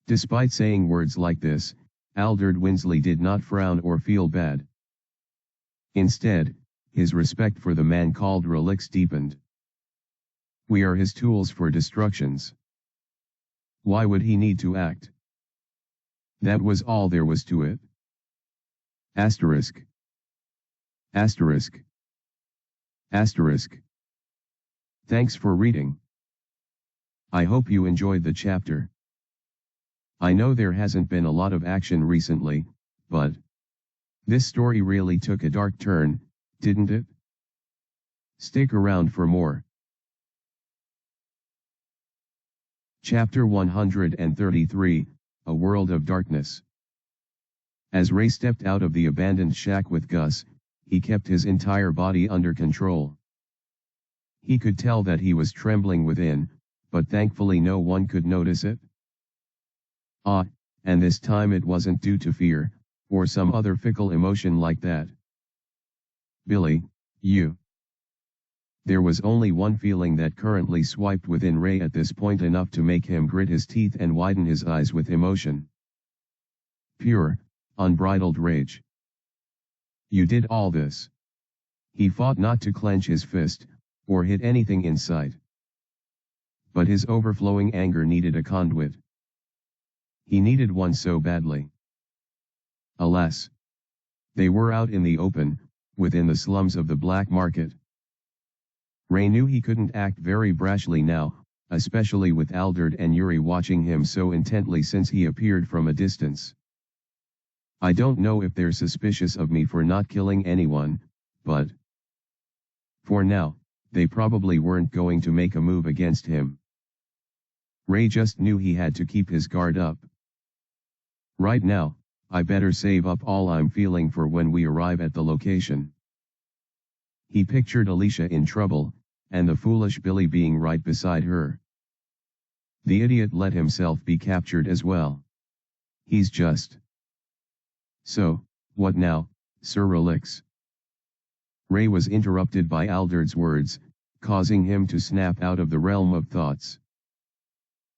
Despite saying words like this, Alderd Winsley did not frown or feel bad. Instead, his respect for the man called Relix deepened. We are his tools for destructions. Why would he need to act? That was all there was to it. Asterisk. Asterisk. Asterisk. Thanks for reading. I hope you enjoyed the chapter. I know there hasn't been a lot of action recently, but this story really took a dark turn, didn't it? Stick around for more. Chapter 133, A World of Darkness. As Ray stepped out of the abandoned shack with Gus, he kept his entire body under control. He could tell that he was trembling within, but thankfully no one could notice it. And this time it wasn't due to fear, or some other fickle emotion like that. Billy, you. There was only one feeling that currently swiped within Ray at this point, enough to make him grit his teeth and widen his eyes with emotion. Pure, unbridled rage. You did all this. He fought not to clench his fist, or hit anything in sight. But his overflowing anger needed a conduit. He needed one so badly. Alas! They were out in the open, within the slums of the black market. Ray knew he couldn't act very brashly now, especially with Aldred and Yuri watching him so intently since he appeared from a distance. I don't know if they're suspicious of me for not killing anyone, but for now, they probably weren't going to make a move against him. Ray just knew he had to keep his guard up. Right now, I better save up all I'm feeling for when we arrive at the location. He pictured Alicia in trouble, and the foolish Billy being right beside her. The idiot let himself be captured as well. He's just... So, what now, Sir Relix? Ray was interrupted by Aldred's words, causing him to snap out of the realm of thoughts.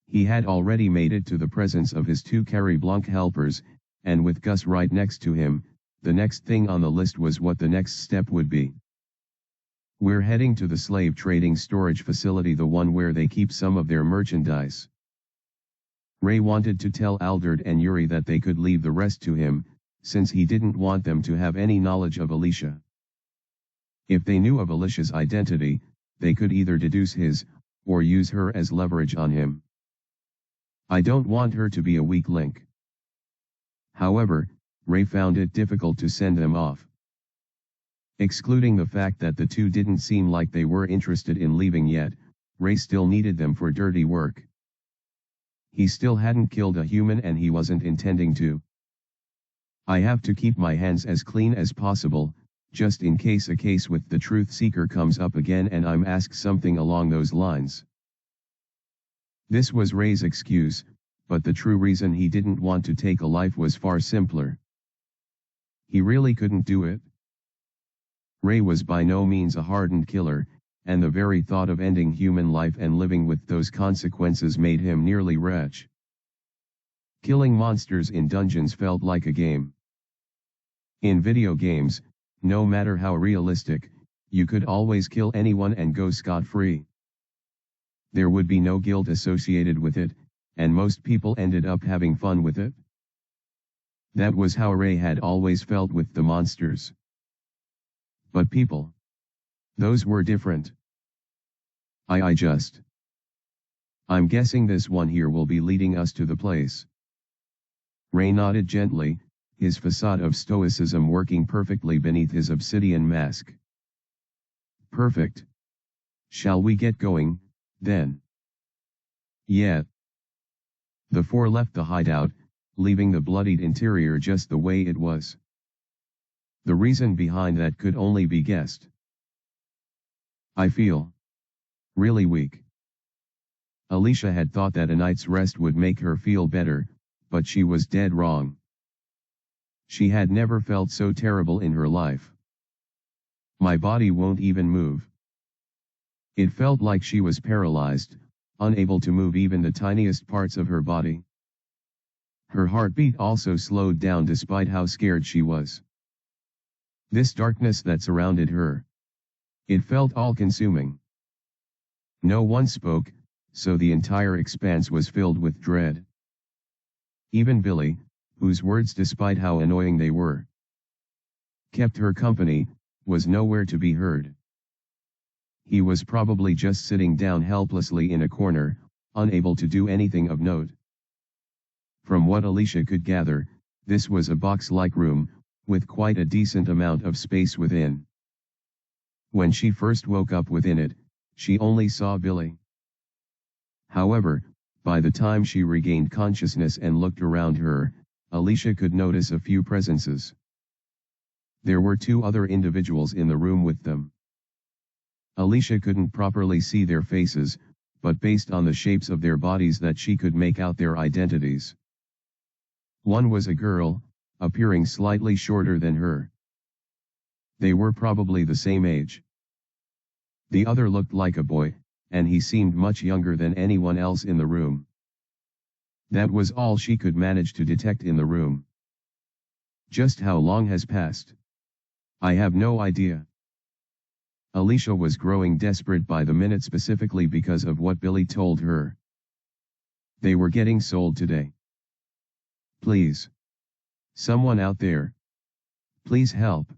He had already made it to the presence of his two Carrie Blanc helpers, and with Gus right next to him, the next thing on the list was what the next step would be. We're heading to the slave trading storage facility, the one where they keep some of their merchandise. Ray wanted to tell Aldred and Yuri that they could leave the rest to him, since he didn't want them to have any knowledge of Alicia. If they knew of Alicia's identity, they could either deduce his, or use her as leverage on him. I don't want her to be a weak link. However, Ray found it difficult to send them off. Excluding the fact that the two didn't seem like they were interested in leaving yet, Ray still needed them for dirty work. He still hadn't killed a human and he wasn't intending to. I have to keep my hands as clean as possible, just in case a case with the Truth Seeker comes up again and I'm asked something along those lines. This was Ray's excuse, but the true reason he didn't want to take a life was far simpler. He really couldn't do it. Ray was by no means a hardened killer, and the very thought of ending human life and living with those consequences made him nearly wretched. Killing monsters in dungeons felt like a game. In video games, no matter how realistic, you could always kill anyone and go scot-free. There would be no guilt associated with it, and most people ended up having fun with it. That was how Ray had always felt with the monsters. But people, those were different. I'm guessing this one here will be leading us to the place. Ray nodded gently, his facade of stoicism working perfectly beneath his obsidian mask. Perfect. Shall we get going, then? Yeah. The four left the hideout, leaving the bloodied interior just the way it was. The reason behind that could only be guessed. I feel really weak. Alicia had thought that a night's rest would make her feel better, but she was dead wrong. She had never felt so terrible in her life. My body won't even move. It felt like she was paralyzed, unable to move even the tiniest parts of her body. Her heartbeat also slowed down despite how scared she was. This darkness that surrounded her, it felt all-consuming. No one spoke, so the entire expanse was filled with dread. Even Billy, whose words, despite how annoying they were, kept her company, was nowhere to be heard. He was probably just sitting down helplessly in a corner, unable to do anything of note. From what Alicia could gather, this was a box-like room, with quite a decent amount of space within. When she first woke up within it, she only saw Billy. However, by the time she regained consciousness and looked around her, Alicia could notice a few presences. There were two other individuals in the room with them. Alicia couldn't properly see their faces, but based on the shapes of their bodies that she could make out their identities. One was a girl, appearing slightly shorter than her. They were probably the same age. The other looked like a boy, and he seemed much younger than anyone else in the room. That was all she could manage to detect in the room. Just how long has passed? I have no idea. Alicia was growing desperate by the minute, specifically because of what Billy told her. They were getting sold today. Please. Someone out there. Please help.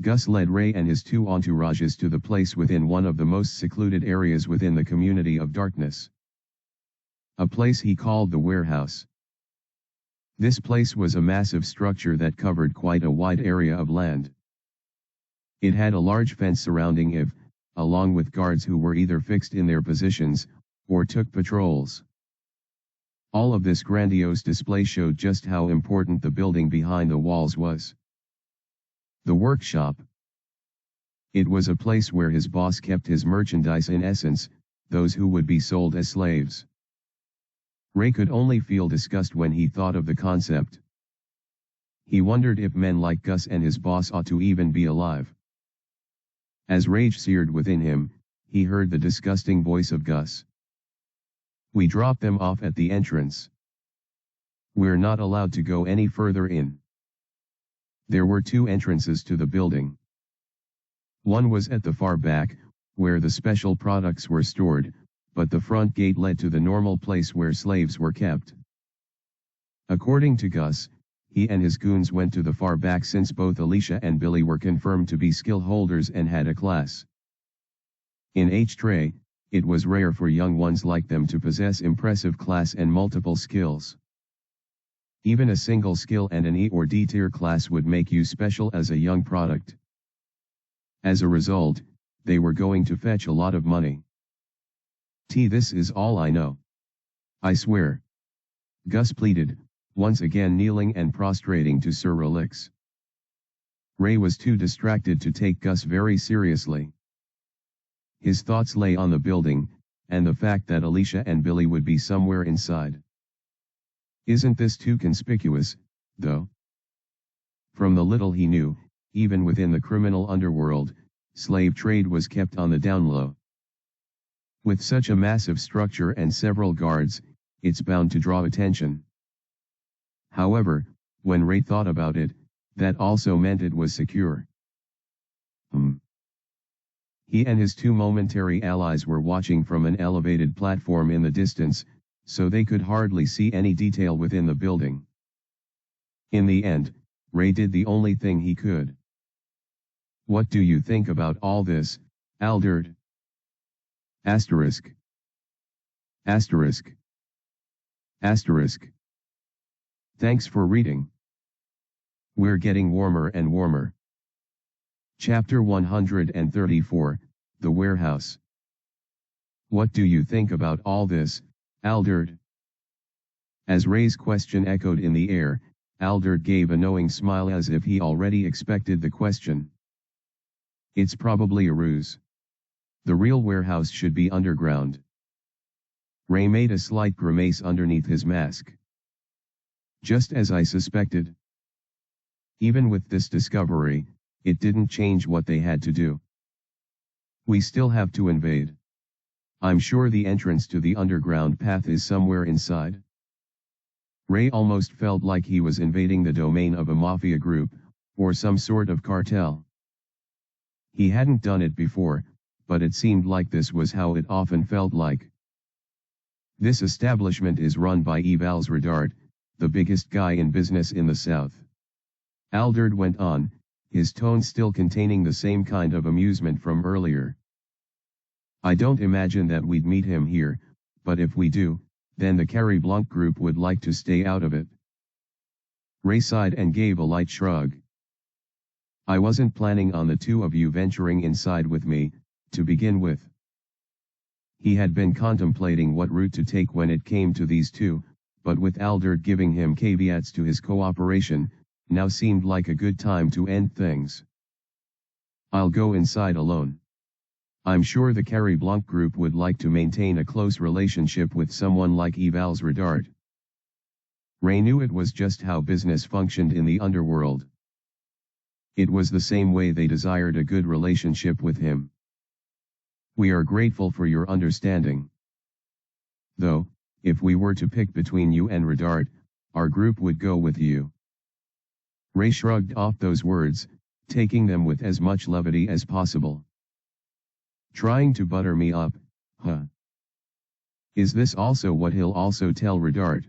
Gus led Ray and his two entourages to the place within one of the most secluded areas within the community of darkness. A place he called the warehouse. This place was a massive structure that covered quite a wide area of land. It had a large fence surrounding it, along with guards who were either fixed in their positions, or took patrols. All of this grandiose display showed just how important the building behind the walls was. The workshop. It was a place where his boss kept his merchandise, in essence, those who would be sold as slaves. Ray could only feel disgust when he thought of the concept. He wondered if men like Gus and his boss ought to even be alive. As rage seared within him, he heard the disgusting voice of Gus. We dropped them off at the entrance. We're not allowed to go any further in. There were two entrances to the building. One was at the far back, where the special products were stored, but the front gate led to the normal place where slaves were kept. According to Gus, he and his goons went to the far back since both Alicia and Billy were confirmed to be skill holders and had a class. In H-Tray, it was rare for young ones like them to possess impressive class and multiple skills. Even a single skill and an E or D tier class would make you special as a young product. As a result, they were going to fetch a lot of money. This is all I know. I swear. Gus pleaded, once again kneeling and prostrating to Sir Relix. Ray was too distracted to take Gus very seriously. His thoughts lay on the building, and the fact that Alicia and Billy would be somewhere inside. Isn't this too conspicuous, though? From the little he knew, even within the criminal underworld, slave trade was kept on the down low. With such a massive structure and several guards, it's bound to draw attention. However, when Ray thought about it, that also meant it was secure. He and his two momentary allies were watching from an elevated platform in the distance, so they could hardly see any detail within the building. In the end, Ray did the only thing he could. What do you think about all this, Alderd? Asterisk. Asterisk. Asterisk. Thanks for reading. We're getting warmer and warmer. Chapter 134, The Warehouse. What do you think about all this, Alderd? As Ray's question echoed in the air, Alderd gave a knowing smile as if he already expected the question. It's probably a ruse. The real warehouse should be underground. Ray made a slight grimace underneath his mask. Just as I suspected. Even with this discovery, it didn't change what they had to do. We still have to invade. I'm sure the entrance to the underground path is somewhere inside. Ray almost felt like he was invading the domain of a mafia group, or some sort of cartel. He hadn't done it before, but it seemed like this was how it often felt like. This establishment is run by Evals Redart, the biggest guy in business in the South. Alderd went on, his tone still containing the same kind of amusement from earlier. I don't imagine that we'd meet him here, but if we do, then the Carrie Blanc group would like to stay out of it. Ray sighed and gave a light shrug. I wasn't planning on the two of you venturing inside with me, to begin with. He had been contemplating what route to take when it came to these two, but with Alderd giving him caveats to his cooperation, now seemed like a good time to end things. I'll go inside alone. I'm sure the Carrie Blanc group would like to maintain a close relationship with someone like Evals Redart. Ray knew it was just how business functioned in the underworld. It was the same way they desired a good relationship with him. We are grateful for your understanding. Though, if we were to pick between you and Redart, our group would go with you. Ray shrugged off those words, taking them with as much levity as possible. Trying to butter me up, huh? Is this also what he'll also tell Redart?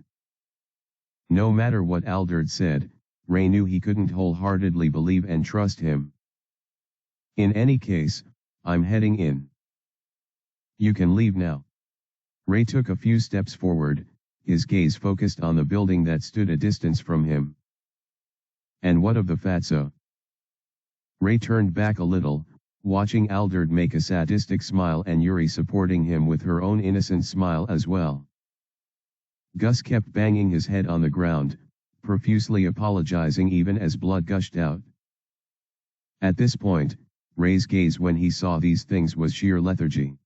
No matter what Aldert said, Ray knew he couldn't wholeheartedly believe and trust him. In any case, I'm heading in. You can leave now. Ray took a few steps forward, his gaze focused on the building that stood a distance from him. And what of the fatso? Ray turned back a little, watching Aldert make a sadistic smile and Yuri supporting him with her own innocent smile as well. Gus kept banging his head on the ground, profusely apologizing even as blood gushed out. At this point, Ray's gaze when he saw these things was sheer lethargy.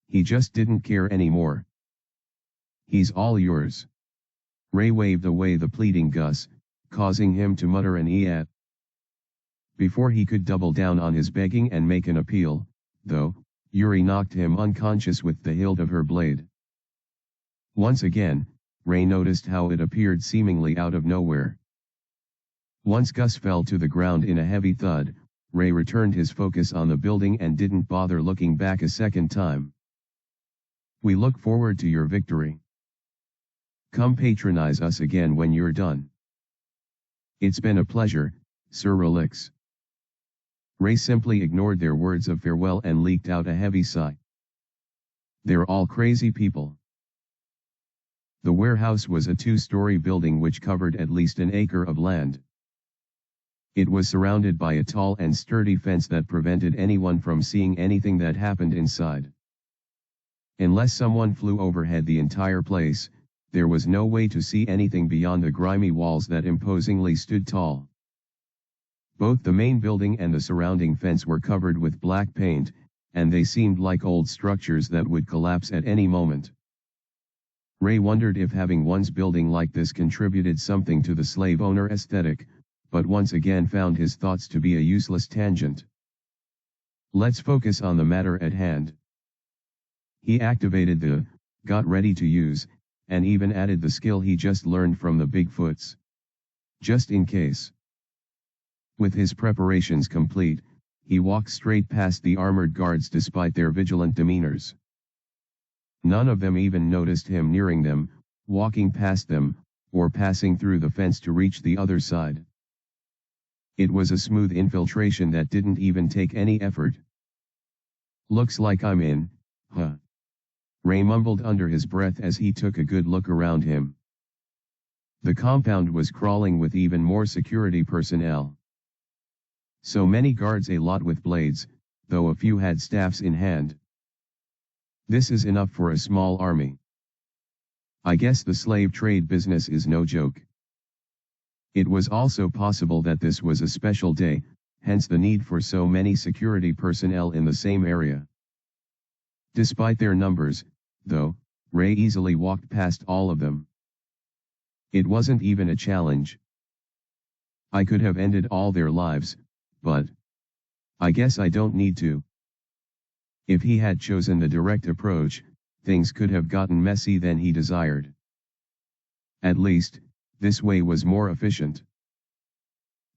He just didn't care anymore. He's all yours. Ray waved away the pleading Gus, causing him to mutter an "eat." Before he could double down on his begging and make an appeal, though, Yuri knocked him unconscious with the hilt of her blade. Once again, Ray noticed how it appeared seemingly out of nowhere. Once Gus fell to the ground in a heavy thud, Ray returned his focus on the building and didn't bother looking back a second time. We look forward to your victory. Come patronize us again when you're done. It's been a pleasure, Sir Relix. Ray simply ignored their words of farewell and leaked out a heavy sigh. They're all crazy people. The warehouse was a two-story building which covered at least an acre of land. It was surrounded by a tall and sturdy fence that prevented anyone from seeing anything that happened inside. Unless someone flew overhead the entire place, there was no way to see anything beyond the grimy walls that imposingly stood tall. Both the main building and the surrounding fence were covered with black paint, and they seemed like old structures that would collapse at any moment. Ray wondered if having one's building like this contributed something to the slave owner aesthetic, but once again found his thoughts to be a useless tangent. Let's focus on the matter at hand. He activated the got ready to use, and even added the skill he just learned from the Bigfoots. Just in case. With his preparations complete, he walked straight past the armored guards despite their vigilant demeanors. None of them even noticed him nearing them, walking past them, or passing through the fence to reach the other side. It was a smooth infiltration that didn't even take any effort. Looks like I'm in, huh? Ray mumbled under his breath as he took a good look around him. The compound was crawling with even more security personnel. So many guards, a lot with blades, though a few had staffs in hand. This is enough for a small army. I guess the slave trade business is no joke. It was also possible that this was a special day, hence the need for so many security personnel in the same area. Despite their numbers, though, Ray easily walked past all of them. It wasn't even a challenge. I could have ended all their lives, but I guess I don't need to. If he had chosen the direct approach, things could have gotten messy than he desired. At least, this way was more efficient.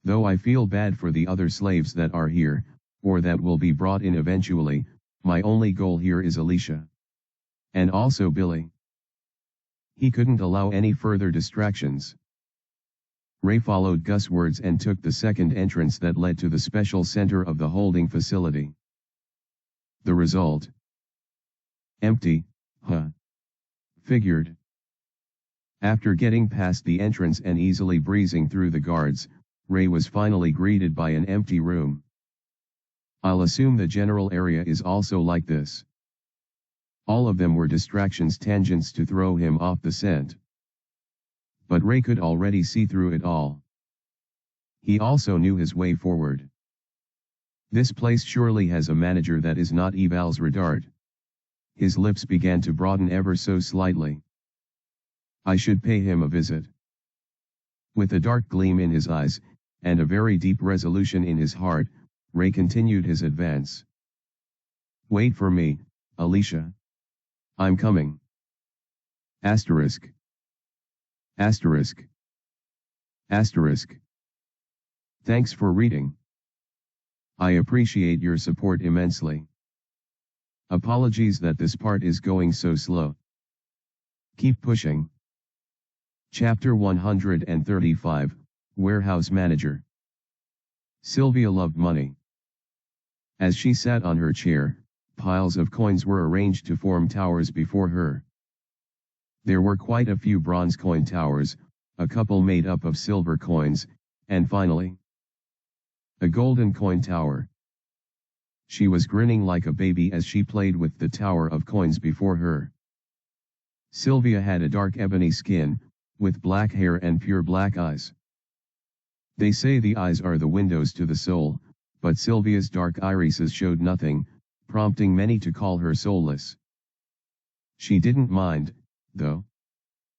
Though I feel bad for the other slaves that are here, or that will be brought in eventually, my only goal here is Alicia. And also Billy. He couldn't allow any further distractions. Ray followed Gus' words and took the second entrance that led to the special center of the holding facility. The result? Empty, huh? Figured. After getting past the entrance and easily breezing through the guards, Ray was finally greeted by an empty room. I'll assume the general area is also like this. All of them were distractions, tangents to throw him off the scent. But Ray could already see through it all. He also knew his way forward. This place surely has a manager that is not Eval's Redart. His lips began to broaden ever so slightly. I should pay him a visit. With a dark gleam in his eyes, and a very deep resolution in his heart, Ray continued his advance. "Wait for me, Alicia. I'm coming. Asterisk. Asterisk. Asterisk. Thanks for reading. I appreciate your support immensely. Apologies that this part is going so slow. Keep pushing." Chapter 135, Warehouse Manager. Sylvia loved money. As she sat on her chair, piles of coins were arranged to form towers before her. There were quite a few bronze coin towers, a couple made up of silver coins, and finally, a golden coin tower. She was grinning like a baby as she played with the tower of coins before her. Sylvia had a dark ebony skin, with black hair and pure black eyes. They say the eyes are the windows to the soul, but Sylvia's dark irises showed nothing, prompting many to call her soulless. She didn't mind, though.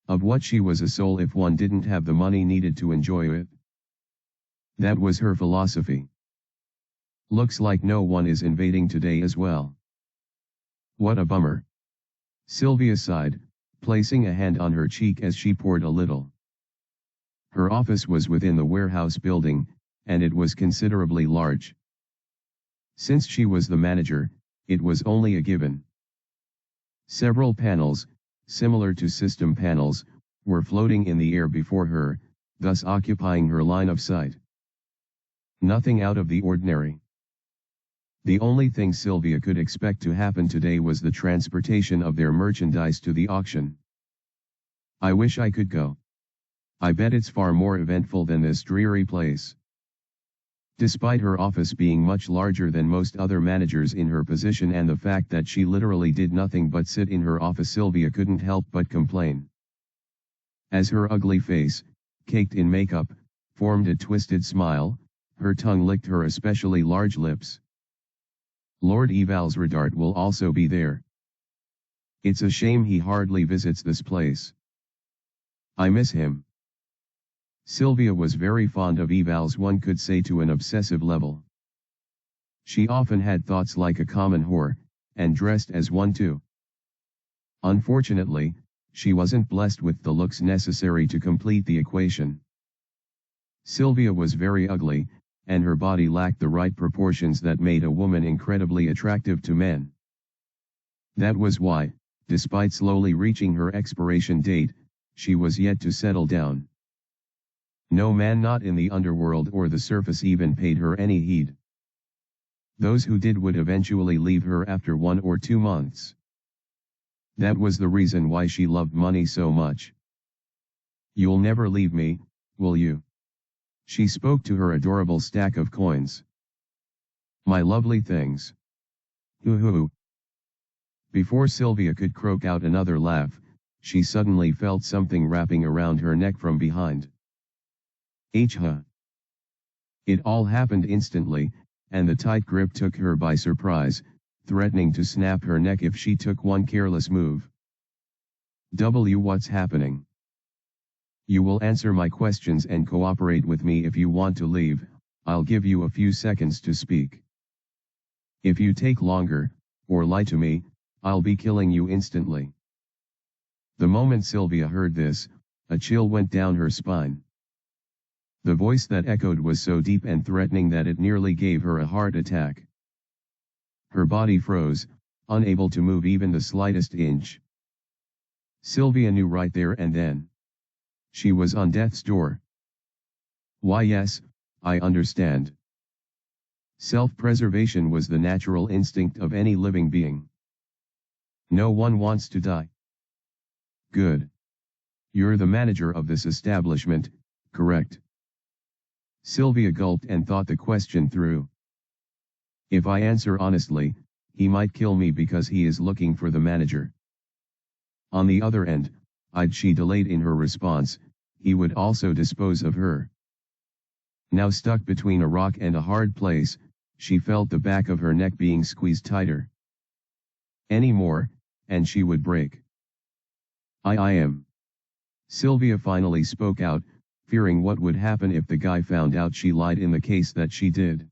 Of what she was a soul if one didn't have the money needed to enjoy it? That was her philosophy. Looks like no one is invading today as well. What a bummer. Sylvia sighed, placing a hand on her cheek as she poured a little. Her office was within the warehouse building, and it was considerably large. Since she was the manager, it was only a given. Several panels, similar to system panels, were floating in the air before her, thus occupying her line of sight. Nothing out of the ordinary. The only thing Sylvia could expect to happen today was the transportation of their merchandise to the auction. I wish I could go. I bet it's far more eventful than this dreary place. Despite her office being much larger than most other managers in her position and the fact that she literally did nothing but sit in her office, Sylvia couldn't help but complain. As her ugly face, caked in makeup, formed a twisted smile, her tongue licked her especially large lips. Lord Evalsredart will also be there. It's a shame he hardly visits this place. I miss him. Sylvia was very fond of Evals, one could say, to an obsessive level. She often had thoughts like a common whore, and dressed as one too. Unfortunately, she wasn't blessed with the looks necessary to complete the equation. Sylvia was very ugly, and her body lacked the right proportions that made a woman incredibly attractive to men. That was why, despite slowly reaching her expiration date, she was yet to settle down. No man, not in the underworld or the surface, even paid her any heed. Those who did would eventually leave her after 1 or 2 months. That was the reason why she loved money so much. "You'll never leave me, will you?" She spoke to her adorable stack of coins. "My lovely things. Hoo hoo." Before Sylvia could croak out another laugh, she suddenly felt something wrapping around her neck from behind. Huh. It all happened instantly, and the tight grip took her by surprise, threatening to snap her neck if she took one careless move. What's happening? You will answer my questions and cooperate with me. If you want to leave, I'll give you a few seconds to speak. If you take longer, or lie to me, I'll be killing you instantly. The moment Sylvia heard this, a chill went down her spine. The voice that echoed was so deep and threatening that it nearly gave her a heart attack. Her body froze, unable to move even the slightest inch. Sylvia knew right there and then. She was on death's door. Why, yes, I understand. Self-preservation was the natural instinct of any living being. No one wants to die. Good. You're the manager of this establishment, correct? Sylvia gulped and thought the question through. If I answer honestly, he might kill me because he is looking for the manager. On the other end, she delayed in her response, he would also dispose of her. Now stuck between a rock and a hard place, she felt the back of her neck being squeezed tighter. Any more, and she would break. I am. Sylvia finally spoke out, fearing what would happen if the guy found out she lied in the case that she did.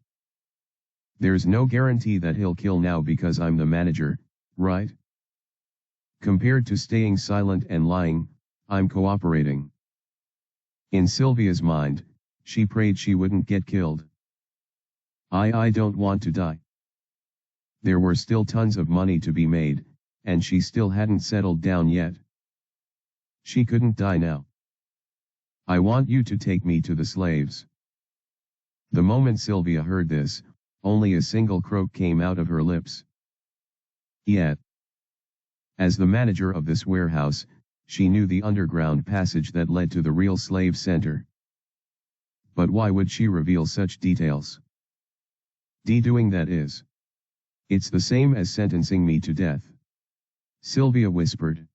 There's no guarantee that he'll kill now because I'm the manager, right? Compared to staying silent and lying, I'm cooperating. In Sylvia's mind, she prayed she wouldn't get killed. I don't want to die. There were still tons of money to be made, and she still hadn't settled down yet. She couldn't die now. I want you to take me to the slaves. The moment Sylvia heard this, only a single croak came out of her lips. Yet, as the manager of this warehouse, she knew the underground passage that led to the real slave center. But why would she reveal such details? Doing that is. It's the same as sentencing me to death. Sylvia whispered.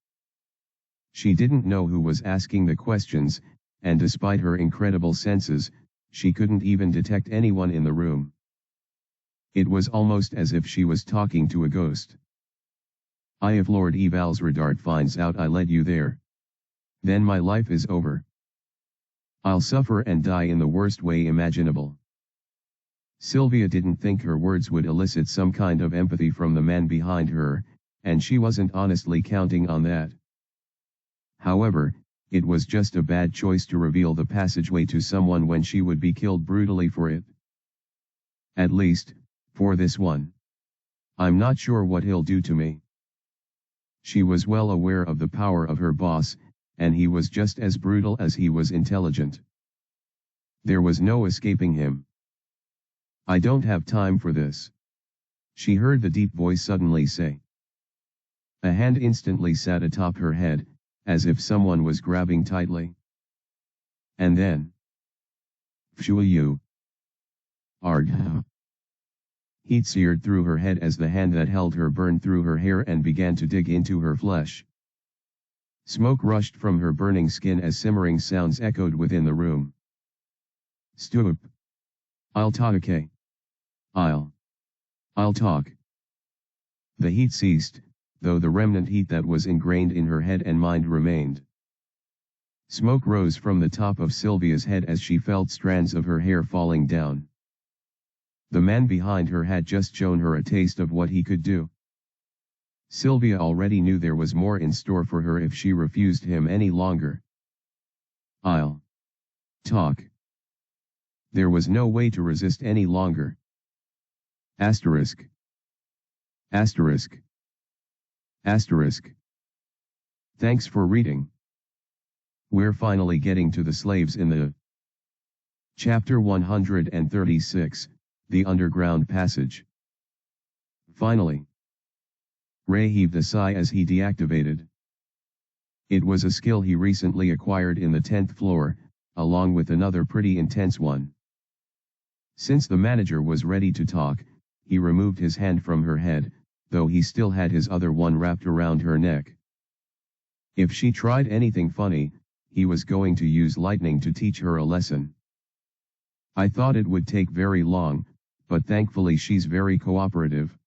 She didn't know who was asking the questions, and despite her incredible senses, she couldn't even detect anyone in the room. It was almost as if she was talking to a ghost. If Lord Evalsredart finds out I led you there, then my life is over. I'll suffer and die in the worst way imaginable. Sylvia didn't think her words would elicit some kind of empathy from the man behind her, and she wasn't honestly counting on that. However, it was just a bad choice to reveal the passageway to someone when she would be killed brutally for it. At least, for this one. I'm not sure what he'll do to me. She was well aware of the power of her boss, and he was just as brutal as he was intelligent. There was no escaping him. I don't have time for this. She heard the deep voice suddenly say. A hand instantly sat atop her head, as if someone was grabbing tightly. And then. Phew you. Arg. Heat seared through her head as the hand that held her burned through her hair and began to dig into her flesh. Smoke rushed from her burning skin as simmering sounds echoed within the room. Stoop. I'll talk, okay? I'll talk. The heat ceased, though the remnant heat that was ingrained in her head and mind remained. Smoke rose from the top of Sylvia's head as she felt strands of her hair falling down. The man behind her had just shown her a taste of what he could do. Sylvia already knew there was more in store for her if she refused him any longer. I'll talk. There was no way to resist any longer. Asterisk. Asterisk. Asterisk. Thanks for reading. We're finally getting to the slaves in the Chapter 136, The Underground Passage. Finally. Ray heaved a sigh as he deactivated. It was a skill he recently acquired in the 10th floor, along with another pretty intense one. Since the manager was ready to talk, he removed his hand from her head, though he still had his other one wrapped around her neck. If she tried anything funny, he was going to use lightning to teach her a lesson. I thought it would take very long, but thankfully she's very cooperative.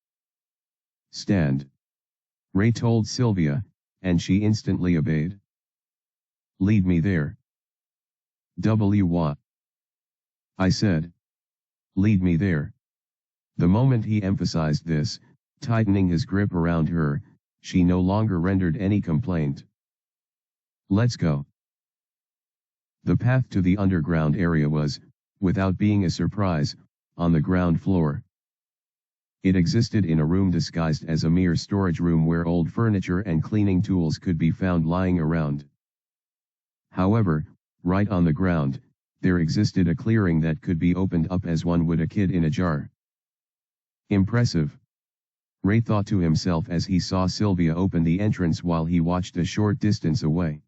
Stand. Ray told Sylvia, and she instantly obeyed. Lead me there. What? I said. Lead me there. The moment he emphasized this, tightening his grip around her, she no longer rendered any complaint. Let's go. The path to the underground area was, without being a surprise, on the ground floor. It existed in a room disguised as a mere storage room where old furniture and cleaning tools could be found lying around. However, right on the ground, there existed a clearing that could be opened up as one would a kid in a jar. Impressive. Ray thought to himself as he saw Sylvia open the entrance while he watched a short distance away.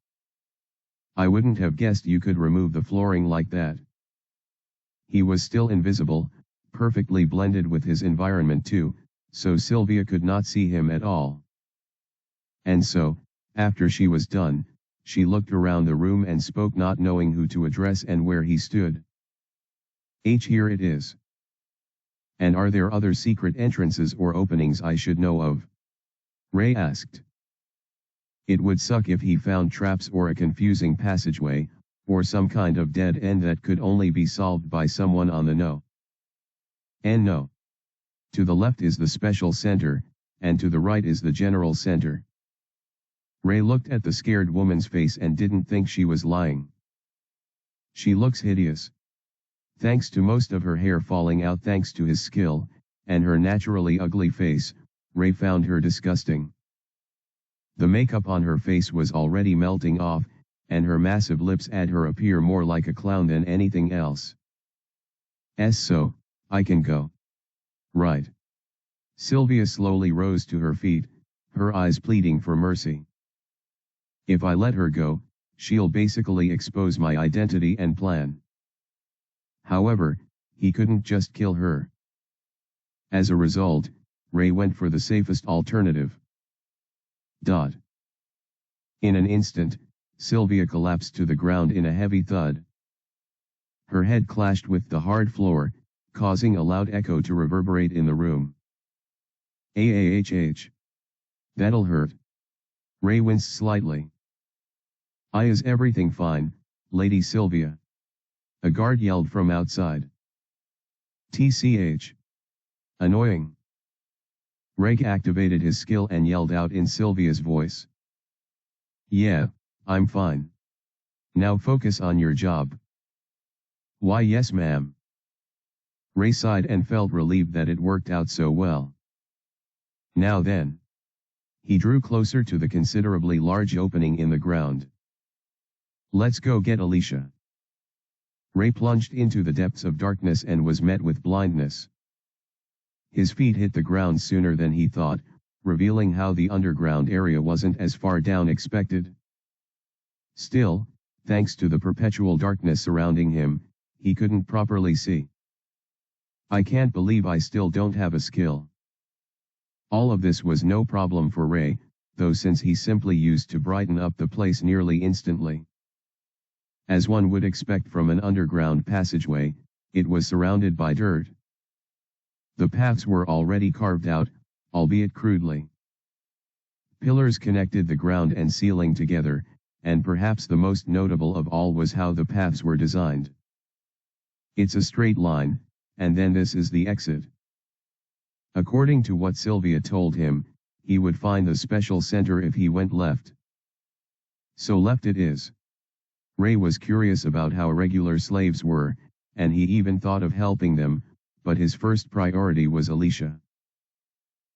I wouldn't have guessed you could remove the flooring like that. He was still invisible, perfectly blended with his environment too, so Sylvia could not see him at all. And so, after she was done, she looked around the room and spoke, not knowing who to address and where he stood. Here it is. And are there other secret entrances or openings I should know of? Ray asked. It would suck if he found traps or a confusing passageway, or some kind of dead end that could only be solved by someone on the know. And no. To the left is the special center, and to the right is the general center. Ray looked at the scared woman's face and didn't think she was lying. She looks hideous. Thanks to most of her hair falling out thanks to his skill, and her naturally ugly face, Ray found her disgusting. The makeup on her face was already melting off, and her massive lips made her appear more like a clown than anything else. So, I can go. Right. Sylvia slowly rose to her feet, her eyes pleading for mercy. If I let her go, she'll basically expose my identity and plan. However, he couldn't just kill her. As a result, Ray went for the safest alternative. In an instant, Sylvia collapsed to the ground in a heavy thud. Her head clashed with the hard floor, causing a loud echo to reverberate in the room. That'll hurt. Ray winced slightly. Is everything fine, Lady Sylvia? A guard yelled from outside. TCH. Annoying. Ray activated his skill and yelled out in Sylvia's voice. Yeah, I'm fine. Now focus on your job. Why yes ma'am. Ray sighed and felt relieved that it worked out so well. Now then. He drew closer to the considerably large opening in the ground. Let's go get Alicia. Ray plunged into the depths of darkness and was met with blindness. His feet hit the ground sooner than he thought, revealing how the underground area wasn't as far down expected. Still, thanks to the perpetual darkness surrounding him, he couldn't properly see. I can't believe I still don't have a skill. All of this was no problem for Ray, though, since he simply used to brighten up the place nearly instantly. As one would expect from an underground passageway, it was surrounded by dirt. The paths were already carved out, albeit crudely. Pillars connected the ground and ceiling together, and perhaps the most notable of all was how the paths were designed. It's a straight line, and then this is the exit. According to what Sylvia told him, he would find the special center if he went left. So left it is. Ray was curious about how regular slaves were, and he even thought of helping them, but his first priority was Alicia.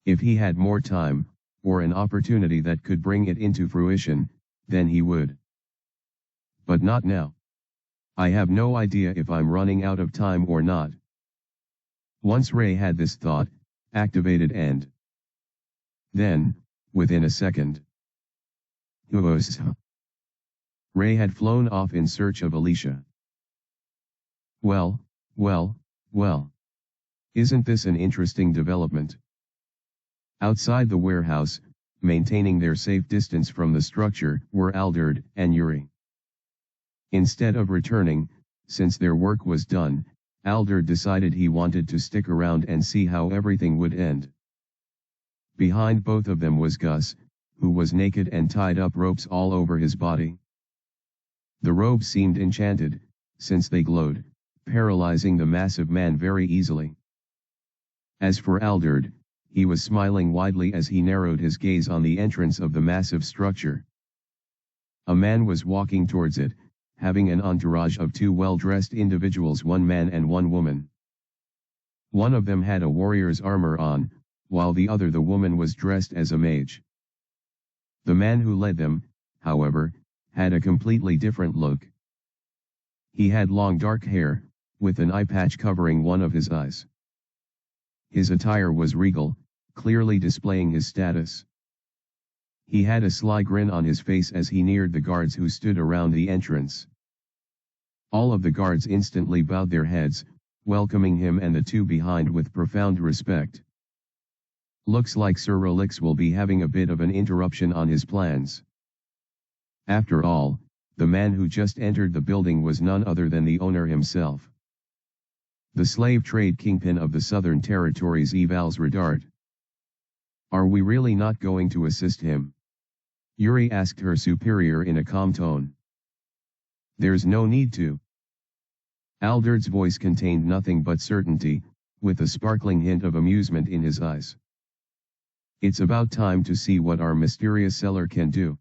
If he had more time, or an opportunity that could bring it into fruition, then he would. But not now. I have no idea if I'm running out of time or not. Once Ray had this thought, activated and then, within a second, Ray had flown off in search of Alicia. Well. Isn't this an interesting development? Outside the warehouse, maintaining their safe distance from the structure, were Alderd and Yuri. Instead of returning, since their work was done, Alderd decided he wanted to stick around and see how everything would end. Behind both of them was Gus, who was naked and tied up ropes all over his body. The robes seemed enchanted, since they glowed, paralyzing the massive man very easily. As for Alderd, he was smiling widely as he narrowed his gaze on the entrance of the massive structure. A man was walking towards it, having an entourage of two well-dressed individuals, one man and one woman. One of them had a warrior's armor on, while the other, the woman, was dressed as a mage. The man who led them, however, had a completely different look. He had long dark hair, with an eye patch covering one of his eyes. His attire was regal, clearly displaying his status. He had a sly grin on his face as he neared the guards who stood around the entrance. All of the guards instantly bowed their heads, welcoming him and the two behind with profound respect. Looks like Sir Relix will be having a bit of an interruption on his plans. After all, the man who just entered the building was none other than the owner himself. The slave trade kingpin of the Southern Territories, Evals Redart. Are we really not going to assist him? Yuri asked her superior in a calm tone. There's no need to. Alderd's voice contained nothing but certainty, with a sparkling hint of amusement in his eyes. It's about time to see what our mysterious seller can do.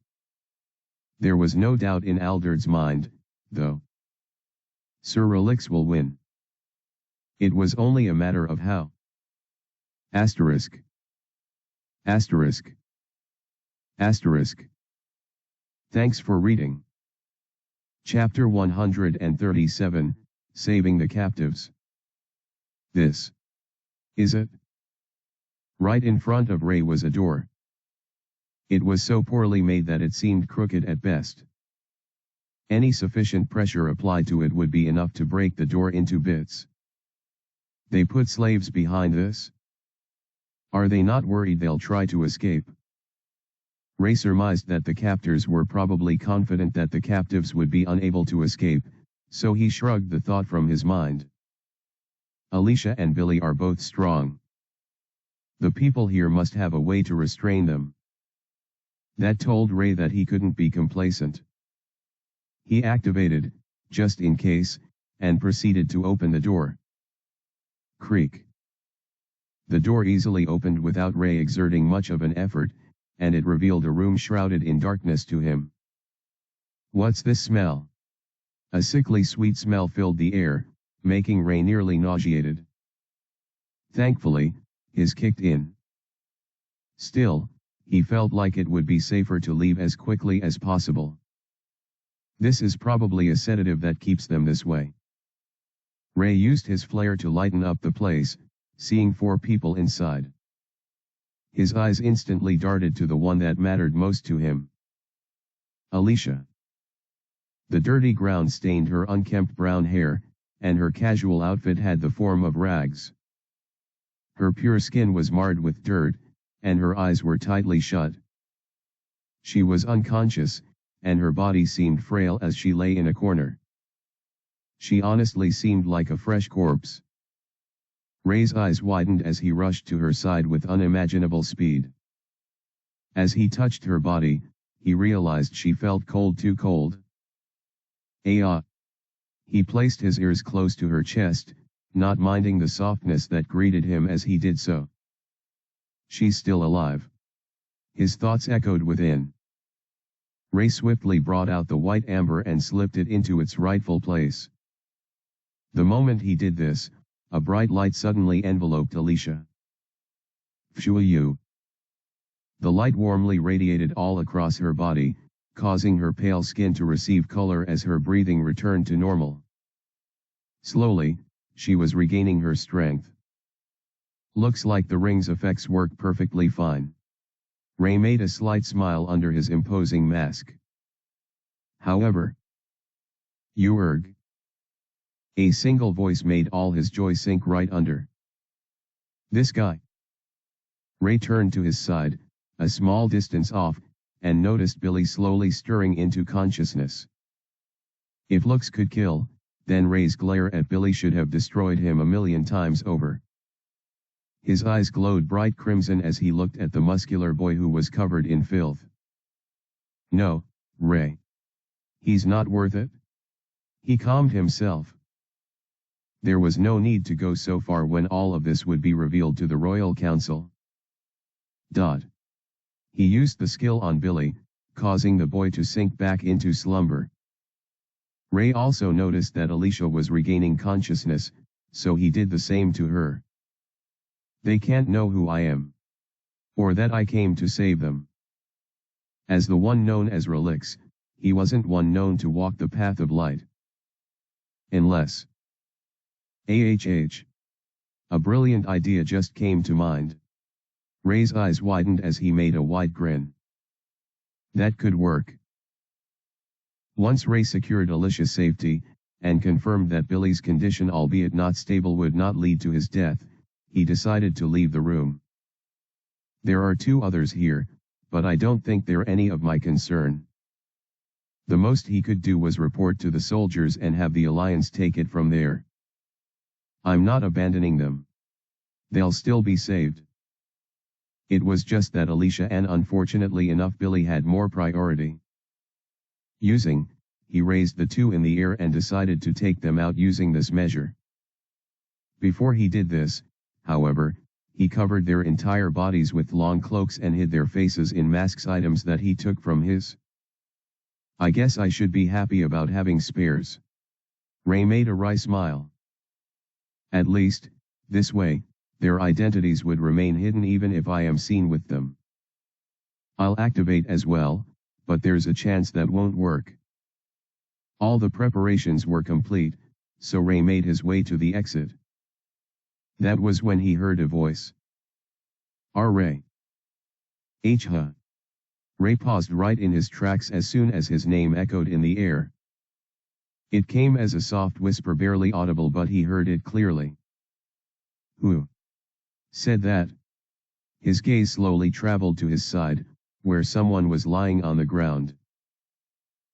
There was no doubt in Alderd's mind, though. Sir Relix will win. It was only a matter of how. Asterisk. Asterisk. Asterisk. Thanks for reading. Chapter 137, Saving the Captives. This is it. Right in front of Ray was a door. It was so poorly made that it seemed crooked at best. Any sufficient pressure applied to it would be enough to break the door into bits. They put slaves behind this? Are they not worried they'll try to escape? Ray surmised that the captors were probably confident that the captives would be unable to escape, so he shrugged the thought from his mind. Alicia and Billy are both strong. The people here must have a way to restrain them. That told Ray that he couldn't be complacent. He activated, just in case, and proceeded to open the door. Creak. The door easily opened without Ray exerting much of an effort, and it revealed a room shrouded in darkness to him. What's this smell? A sickly sweet smell filled the air, making Ray nearly nauseated. Thankfully, his kicked in. Still, he felt like it would be safer to leave as quickly as possible. This is probably a sedative that keeps them this way. Ray used his flare to lighten up the place, seeing 4 people inside. His eyes instantly darted to the one that mattered most to him. Alicia. The dirty ground stained her unkempt brown hair, and her casual outfit had the form of rags. Her pure skin was marred with dirt, and her eyes were tightly shut. She was unconscious, and her body seemed frail as she lay in a corner. She honestly seemed like a fresh corpse. Ray's eyes widened as he rushed to her side with unimaginable speed. As he touched her body, he realized she felt cold, too cold. Ah! He placed his ears close to her chest, not minding the softness that greeted him as he did so. She's still alive. His thoughts echoed within. Ray swiftly brought out the white amber and slipped it into its rightful place. The moment he did this, a bright light suddenly enveloped Alicia. Phew! The light warmly radiated all across her body, causing her pale skin to receive color as her breathing returned to normal. Slowly, she was regaining her strength. Looks like the ring's effects work perfectly fine. Ray made a slight smile under his imposing mask. However, a single voice made all his joy sink right under. This guy. Ray turned to his side, a small distance off, and noticed Billy slowly stirring into consciousness. If looks could kill, then Ray's glare at Billy should have destroyed him 1,000,000 times over. His eyes glowed bright crimson as he looked at the muscular boy who was covered in filth. No, Ray. He's not worth it. He calmed himself. There was no need to go so far when all of this would be revealed to the Royal Council. He used the skill on Billy, causing the boy to sink back into slumber. Ray also noticed that Alicia was regaining consciousness, so he did the same to her. They can't know who I am. Or that I came to save them. As the one known as Relix, he wasn't one known to walk the path of light. Unless. A brilliant idea just came to mind. Ray's eyes widened as he made a wide grin. That could work. Once Ray secured Alicia's safety, and confirmed that Billy's condition, albeit not stable, would not lead to his death, he decided to leave the room. There are 2 others here, but I don't think they're any of my concern. The most he could do was report to the soldiers and have the Alliance take it from there. I'm not abandoning them. They'll still be saved. It was just that Alicia and unfortunately enough Billy had more priority. Using he raised the two in the air and decided to take them out using this measure. Before he did this, however, he covered their entire bodies with long cloaks and hid their faces in masks, items that he took from his. I guess I should be happy about having spares. Ray made a wry smile. At least, this way, their identities would remain hidden even if I am seen with them. I'll activate as well, but there's a chance that won't work. All the preparations were complete, so Ray made his way to the exit. That was when he heard a voice. Ray. Huh. Ray paused right in his tracks as soon as his name echoed in the air. It came as a soft whisper, barely audible, but he heard it clearly. Who said that? His gaze slowly traveled to his side, where someone was lying on the ground.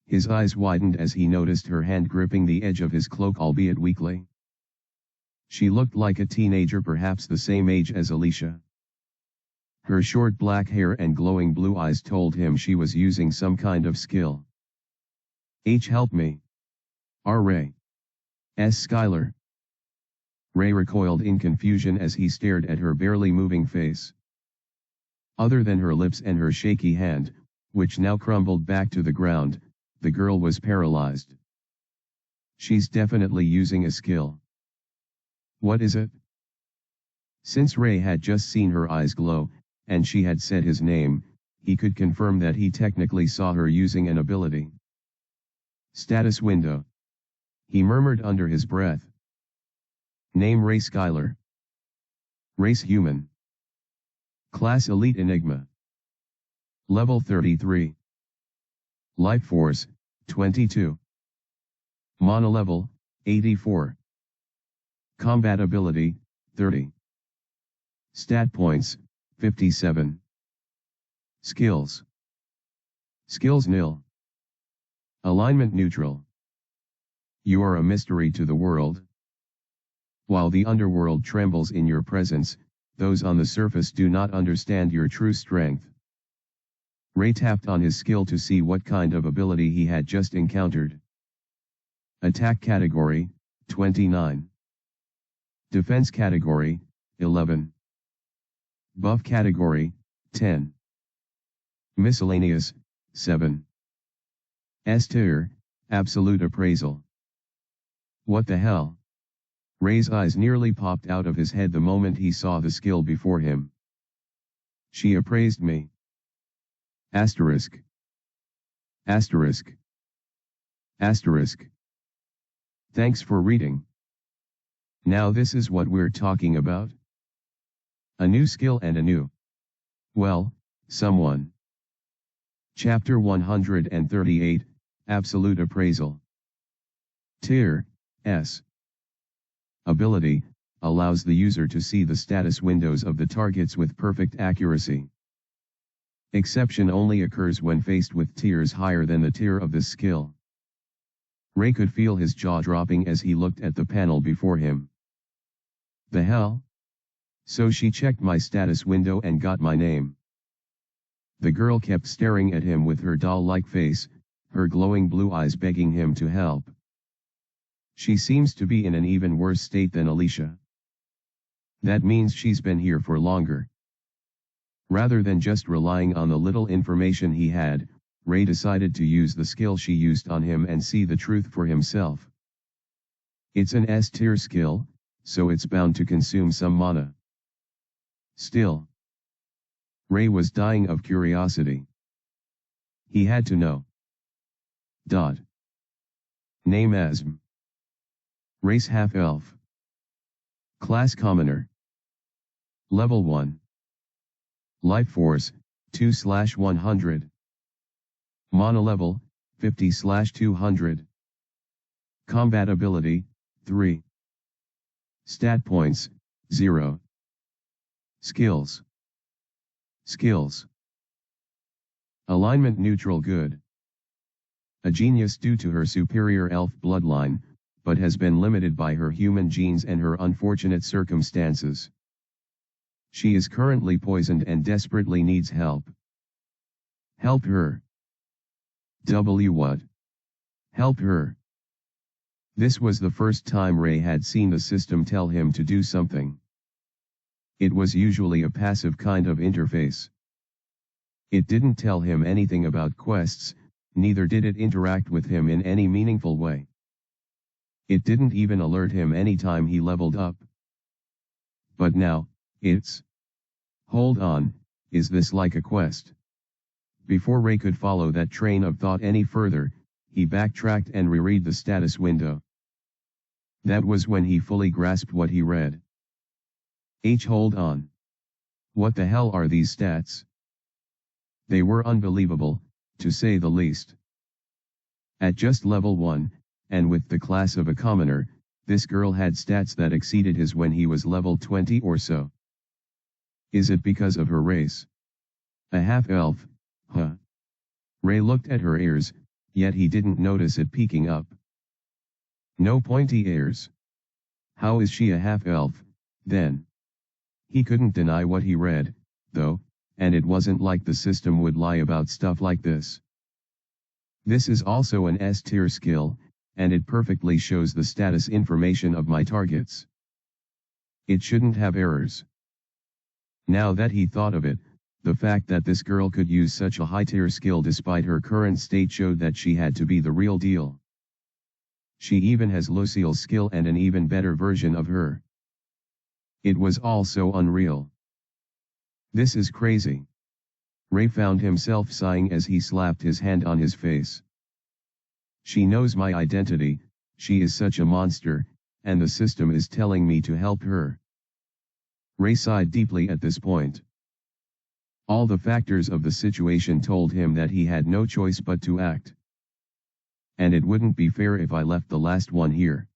His eyes widened as he noticed her hand gripping the edge of his cloak, albeit weakly. She looked like a teenager, perhaps the same age as Alicia. Her short black hair and glowing blue eyes told him she was using some kind of skill. Help me. Ray. Skylar. Ray recoiled in confusion as he stared at her barely moving face. Other than her lips and her shaky hand, which now crumbled back to the ground, the girl was paralyzed. She's definitely using a skill. What is it? Since Ray had just seen her eyes glow, and she had said his name, he could confirm that he technically saw her using an ability. Status window. He murmured under his breath. Name Ray Skylar. Race human. Class Elite Enigma. Level 33. Life Force, 22. Mana level, 84. Combat ability, 30. Stat points, 57. Skills. Skills nil. Alignment neutral. You are a mystery to the world. While the underworld trembles in your presence, those on the surface do not understand your true strength. Ray tapped on his skill to see what kind of ability he had just encountered. Attack category, 29. Defense category, 11. Buff category, 10. Miscellaneous, 7. S tier, absolute appraisal. What the hell? Ray's eyes nearly popped out of his head the moment he saw the skill before him. She appraised me. Asterisk. Asterisk. Asterisk. Thanks for reading. Now this is what we're talking about. A new skill and a new, well, someone. Chapter 138, Absolute Appraisal. Tier, S. Ability, allows the user to see the status windows of the targets with perfect accuracy. Exception only occurs when faced with tiers higher than the tier of this skill. Ray could feel his jaw dropping as he looked at the panel before him. The hell? So she checked my status window and got my name. The girl kept staring at him with her doll-like face, her glowing blue eyes begging him to help. She seems to be in an even worse state than Alicia. That means she's been here for longer. Rather than just relying on the little information he had, Ray decided to use the skill she used on him and see the truth for himself. It's an S-tier skill, so it's bound to consume some mana. Still, Ray was dying of curiosity. He had to know. Name Asm. Race half-elf. Class commoner. Level 1. Life Force, 2/100. Mana level, 50/200. Combat ability, 3. Stat points, 0. Skills. Skills. Alignment neutral good. A genius due to her superior elf bloodline, but has been limited by her human genes and her unfortunate circumstances. She is currently poisoned and desperately needs help. Help her. What? Help her. This was the first time Ray had seen the system tell him to do something. It was usually a passive kind of interface. It didn't tell him anything about quests, neither did it interact with him in any meaningful way. It didn't even alert him any time he leveled up. But now, it's... Hold on, is this like a quest? Before Ray could follow that train of thought any further, he backtracked and reread the status window. That was when he fully grasped what he read. Hold on. What the hell are these stats? They were unbelievable, to say the least. At just level 1, and with the class of a commoner, this girl had stats that exceeded his when he was level 20 or so. Is it because of her race? A half-elf, huh? Ray looked at her ears, yet he didn't notice it peeking up. No pointy ears. How is she a half-elf, then? He couldn't deny what he read, though, and it wasn't like the system would lie about stuff like this. This is also an S-tier skill, and it perfectly shows the status information of my targets. It shouldn't have errors. Now that he thought of it, the fact that this girl could use such a high-tier skill despite her current state showed that she had to be the real deal. She even has Lucille's skill and an even better version of her. It was all so unreal. This is crazy. Ray found himself sighing as he slapped his hand on his face. She knows my identity, she is such a monster, and the system is telling me to help her. Ray sighed deeply at this point. All the factors of the situation told him that he had no choice but to act. And it wouldn't be fair if I left the last one here.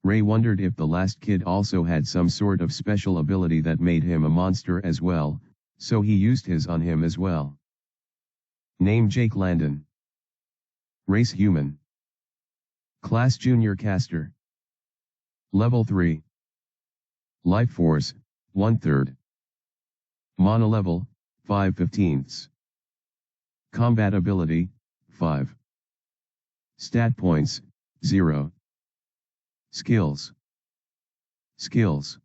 Ray wondered if the last kid also had some sort of special ability that made him a monster as well, so he used his on him as well. Name Jake Landon. Race human. Class junior caster. Level 3. Life force, 1/3. Monolevel, 5/15. Combat ability, 5. Stat points, 0. Skills. Skills.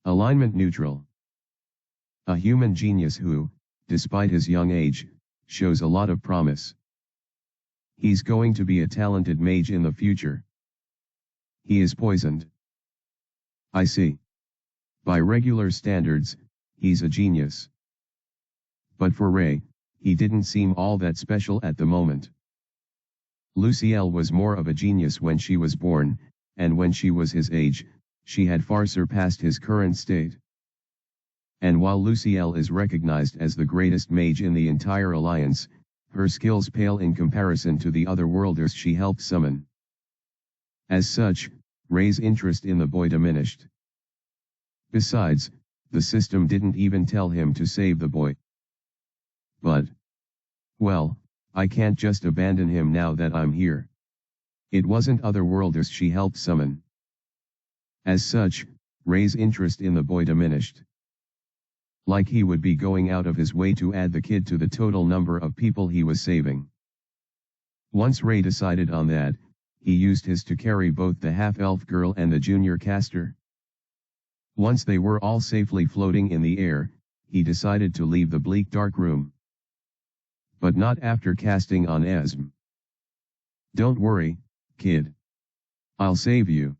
Alignment neutral. A human genius who, despite his young age, shows a lot of promise. He's going to be a talented mage in the future. He is poisoned. I see. By regular standards, he's a genius. But for Ray, he didn't seem all that special at the moment. Lucille was more of a genius when she was born, and when she was his age, she had far surpassed his current state. And while Lucille is recognized as the greatest mage in the entire alliance, her skills pale in comparison to the other worlders she helped summon. As such, Ray's interest in the boy diminished. Besides, the system didn't even tell him to save the boy. But, well, I can't just abandon him now that I'm here. It wasn't otherworlders she helped summon. As such, Ray's interest in the boy diminished. Like he would be going out of his way to add the kid to the total number of people he was saving. Once Ray decided on that, he used his to carry both the half-elf girl and the junior caster. Once they were all safely floating in the air, he decided to leave the bleak dark room. But not after casting on Esm. Don't worry, kid. I'll save you.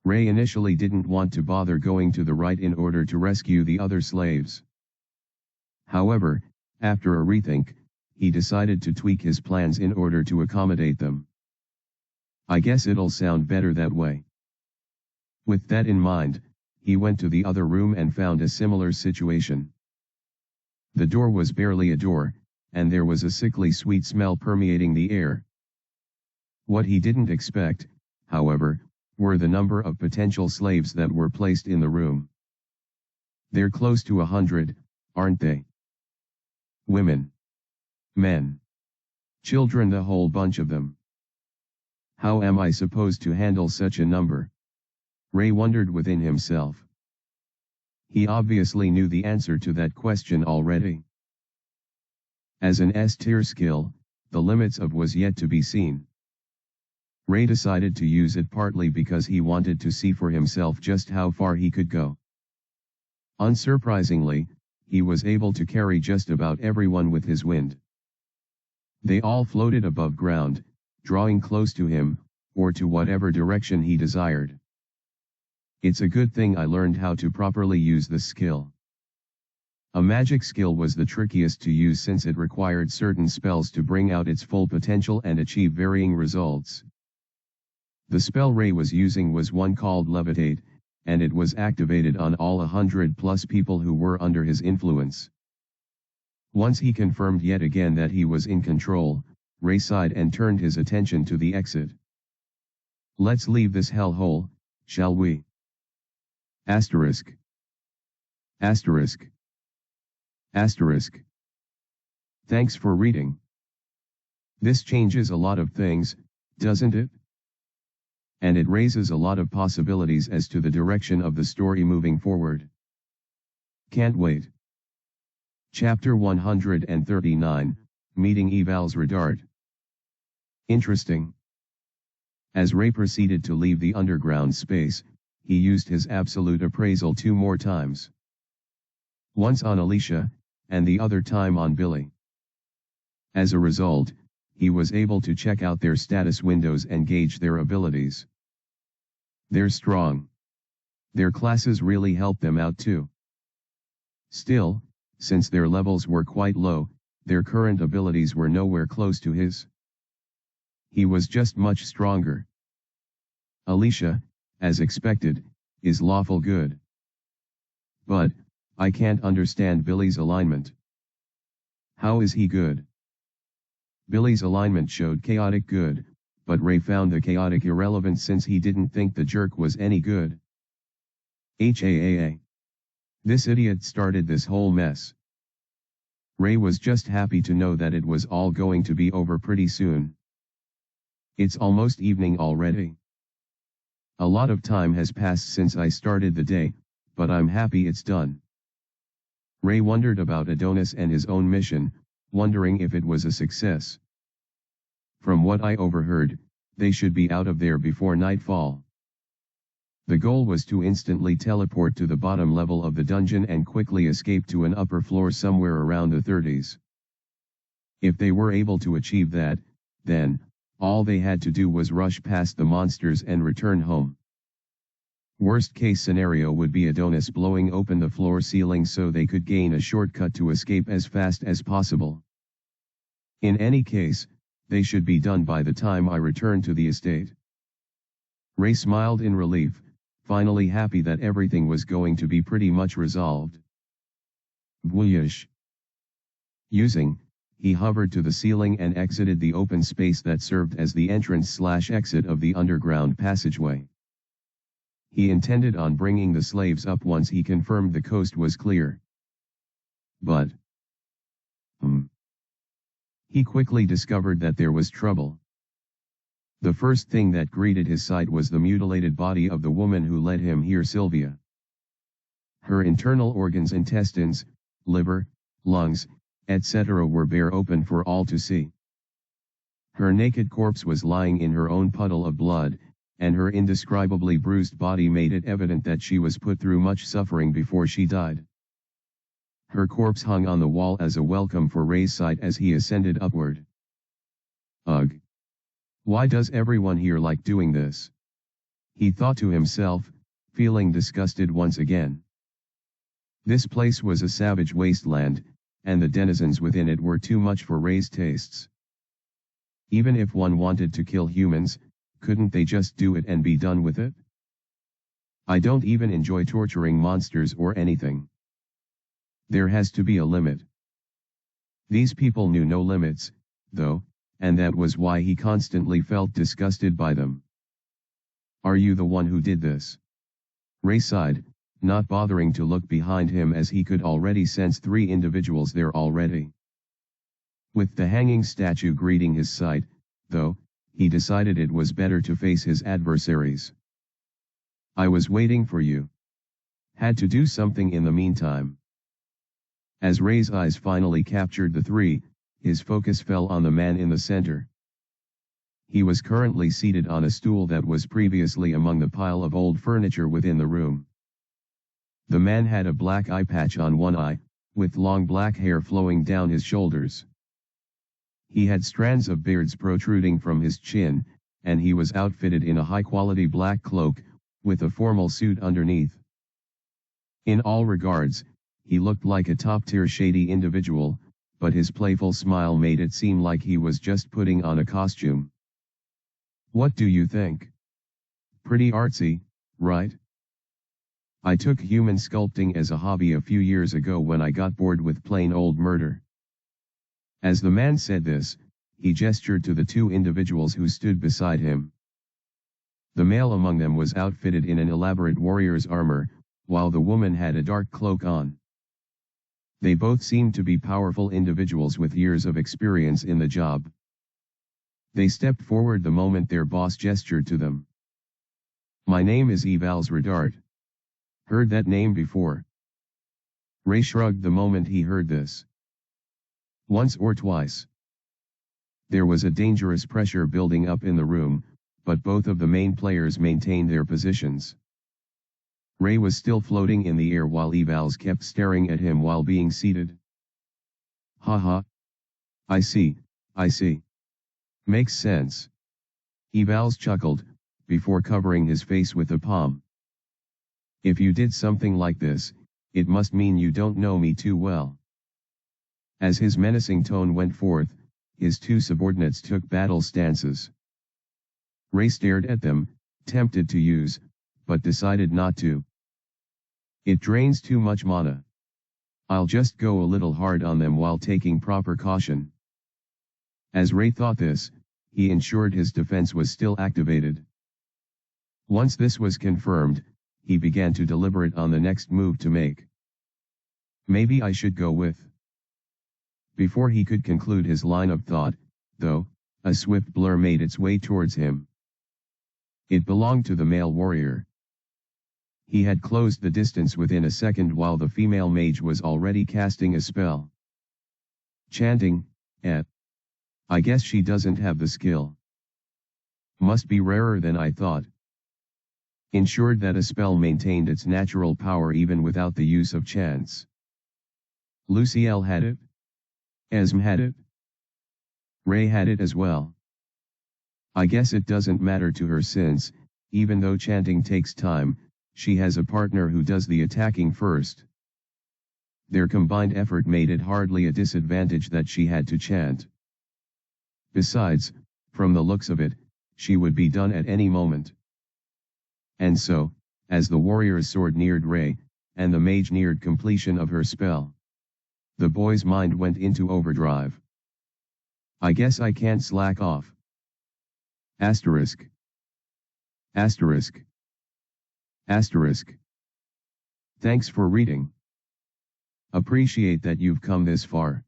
Ray initially didn't want to bother going to the right in order to rescue the other slaves. However, after a rethink, he decided to tweak his plans in order to accommodate them. I guess it'll sound better that way. With that in mind, he went to the other room and found a similar situation. The door was barely a door, and there was a sickly sweet smell permeating the air. What he didn't expect, however, were the number of potential slaves that were placed in the room. They're close to 100, aren't they? Women. Men. Children, the whole bunch of them. How am I supposed to handle such a number? Ray wondered within himself. He obviously knew the answer to that question already. As an S-tier skill, the limits of was yet to be seen. Ray decided to use it partly because he wanted to see for himself just how far he could go. Unsurprisingly, he was able to carry just about everyone with his wind. They all floated above ground, drawing close to him, or to whatever direction he desired. It's a good thing I learned how to properly use this skill. A magic skill was the trickiest to use since it required certain spells to bring out its full potential and achieve varying results. The spell Ray was using was one called Levitate, and it was activated on all 100+ people who were under his influence. Once he confirmed yet again that he was in control, Ray sighed and turned his attention to the exit. Let's leave this hellhole, shall we? Asterisk. Asterisk. Asterisk. Thanks for reading. This changes a lot of things, doesn't it? And it raises a lot of possibilities as to the direction of the story moving forward. Can't wait. Chapter 139, Meeting Eval's Redart. Interesting. As Ray proceeded to leave the underground space, he used his absolute appraisal 2 more times. Once on Alicia, and the other time on Billy. As a result, he was able to check out their status windows and gauge their abilities. They're strong. Their classes really help them out too. Still, since their levels were quite low, their current abilities were nowhere close to his. He was just much stronger. Alicia, as expected, is lawful good. But, I can't understand Billy's alignment. How is he good? Billy's alignment showed chaotic good, but Ray found the chaotic irrelevant since he didn't think the jerk was any good. HAAA. This idiot started this whole mess. Ray was just happy to know that it was all going to be over pretty soon. It's almost evening already. A lot of time has passed since I started the day, but I'm happy it's done. Ray wondered about Adonis and his own mission, wondering if it was a success. From what I overheard, they should be out of there before nightfall. The goal was to instantly teleport to the bottom level of the dungeon and quickly escape to an upper floor somewhere around the 30s. If they were able to achieve that, then, all they had to do was rush past the monsters and return home. Worst case scenario would be Adonis blowing open the floor ceiling so they could gain a shortcut to escape as fast as possible. In any case, they should be done by the time I return to the estate. Ray smiled in relief, finally happy that everything was going to be pretty much resolved. Bwooyish. He hovered to the ceiling and exited the open space that served as the entrance/exit of the underground passageway. He intended on bringing the slaves up once he confirmed the coast was clear. But he quickly discovered that there was trouble. The first thing that greeted his sight was the mutilated body of the woman who led him here, Sylvia. Her internal organs, intestines, liver, lungs, etc. were bare open for all to see. Her naked corpse was lying in her own puddle of blood, and her indescribably bruised body made it evident that she was put through much suffering before she died. Her corpse hung on the wall as a welcome for Ray's sight as he ascended upward. Ugh! Why does everyone here like doing this? He thought to himself, feeling disgusted once again. This place was a savage wasteland, and the denizens within it were too much for Ray's tastes. Even if one wanted to kill humans, couldn't they just do it and be done with it? I don't even enjoy torturing monsters or anything. There has to be a limit. These people knew no limits, though, and that was why he constantly felt disgusted by them. Are you the one who did this? Ray sighed, not bothering to look behind him as he could already sense 3 individuals there already. With the hanging statue greeting his sight, though, he decided it was better to face his adversaries. I was waiting for you. Had to do something in the meantime. As Ray's eyes finally captured the 3, his focus fell on the man in the center. He was currently seated on a stool that was previously among the pile of old furniture within the room. The man had a black eye patch on one eye, with long black hair flowing down his shoulders. He had strands of beards protruding from his chin, and he was outfitted in a high-quality black cloak, with a formal suit underneath. In all regards, he looked like a top-tier shady individual, but his playful smile made it seem like he was just putting on a costume. What do you think? Pretty artsy, right? I took human sculpting as a hobby a few years ago when I got bored with plain old murder. As the man said this, he gestured to the two individuals who stood beside him. The male among them was outfitted in an elaborate warrior's armor, while the woman had a dark cloak on. They both seemed to be powerful individuals with years of experience in the job. They stepped forward the moment their boss gestured to them. My name is Evals Redart. Heard that name before? Ray shrugged the moment he heard this. Once or twice. There was a dangerous pressure building up in the room, but both of the main players maintained their positions. Ray was still floating in the air while Evals kept staring at him while being seated. Haha. I see. Makes sense. Evals chuckled, before covering his face with a palm. If you did something like this, it must mean you don't know me too well. As his menacing tone went forth, his two subordinates took battle stances. Ray stared at them, tempted to use, but decided not to. It drains too much mana. I'll just go a little hard on them while taking proper caution. As Ray thought this, he ensured his defense was still activated. Once this was confirmed, he began to deliberate on the next move to make. Maybe I should go with. Before he could conclude his line of thought, though, a swift blur made its way towards him. It belonged to the male warrior. He had closed the distance within a second while the female mage was already casting a spell. Chanting, I guess she doesn't have the skill. Must be rarer than I thought. Ensured that a spell maintained its natural power even without the use of chants. Luciel had it. Esm had it. Ray had it as well. I guess it doesn't matter to her since, even though chanting takes time, she has a partner who does the attacking first. Their combined effort made it hardly a disadvantage that she had to chant. Besides, from the looks of it, she would be done at any moment. And so, as the warrior's sword neared Ray, and the mage neared completion of her spell, the boy's mind went into overdrive. I guess I can't slack off. Asterisk. Asterisk. Asterisk. Thanks for reading. Appreciate that you've come this far.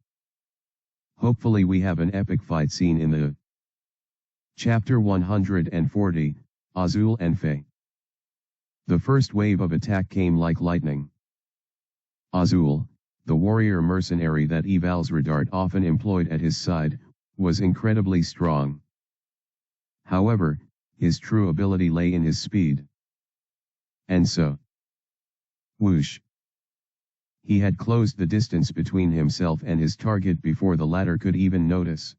Hopefully we have an epic fight scene in the Chapter 140, Azul and Faye. The first wave of attack came like lightning. Azul, the warrior mercenary that Evals Redart often employed at his side, was incredibly strong. However, his true ability lay in his speed. And so, whoosh! He had closed the distance between himself and his target before the latter could even notice.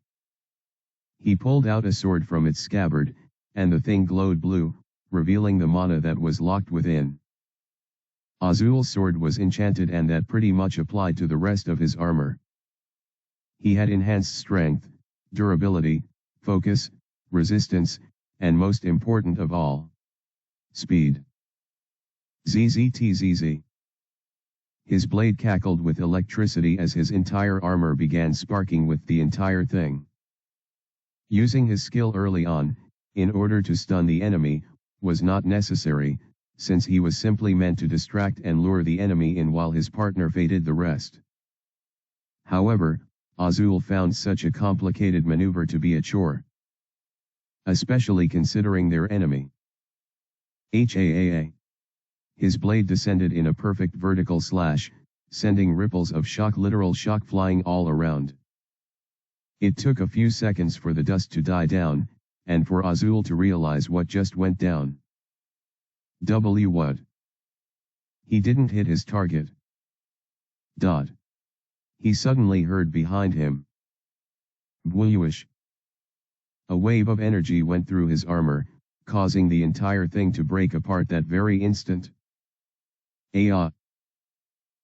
He pulled out a sword from its scabbard, and the thing glowed blue, revealing the mana that was locked within. Azul's sword was enchanted, and that pretty much applied to the rest of his armor. He had enhanced strength, durability, focus, resistance, and most important of all, speed. ZZTZZ. His blade cackled with electricity as his entire armor began sparking with the entire thing. Using his skill early on, in order to stun the enemy, was not necessary, since he was simply meant to distract and lure the enemy in while his partner faded the rest. However, Azul found such a complicated maneuver to be a chore. Especially considering their enemy. HAAA. His blade descended in a perfect vertical slash, sending ripples of shock, literal shock, flying all around. It took a few seconds for the dust to die down, and for Azul to realize what just went down. What? He didn't hit his target. He suddenly heard behind him. Whoosh. A wave of energy went through his armor, causing the entire thing to break apart that very instant.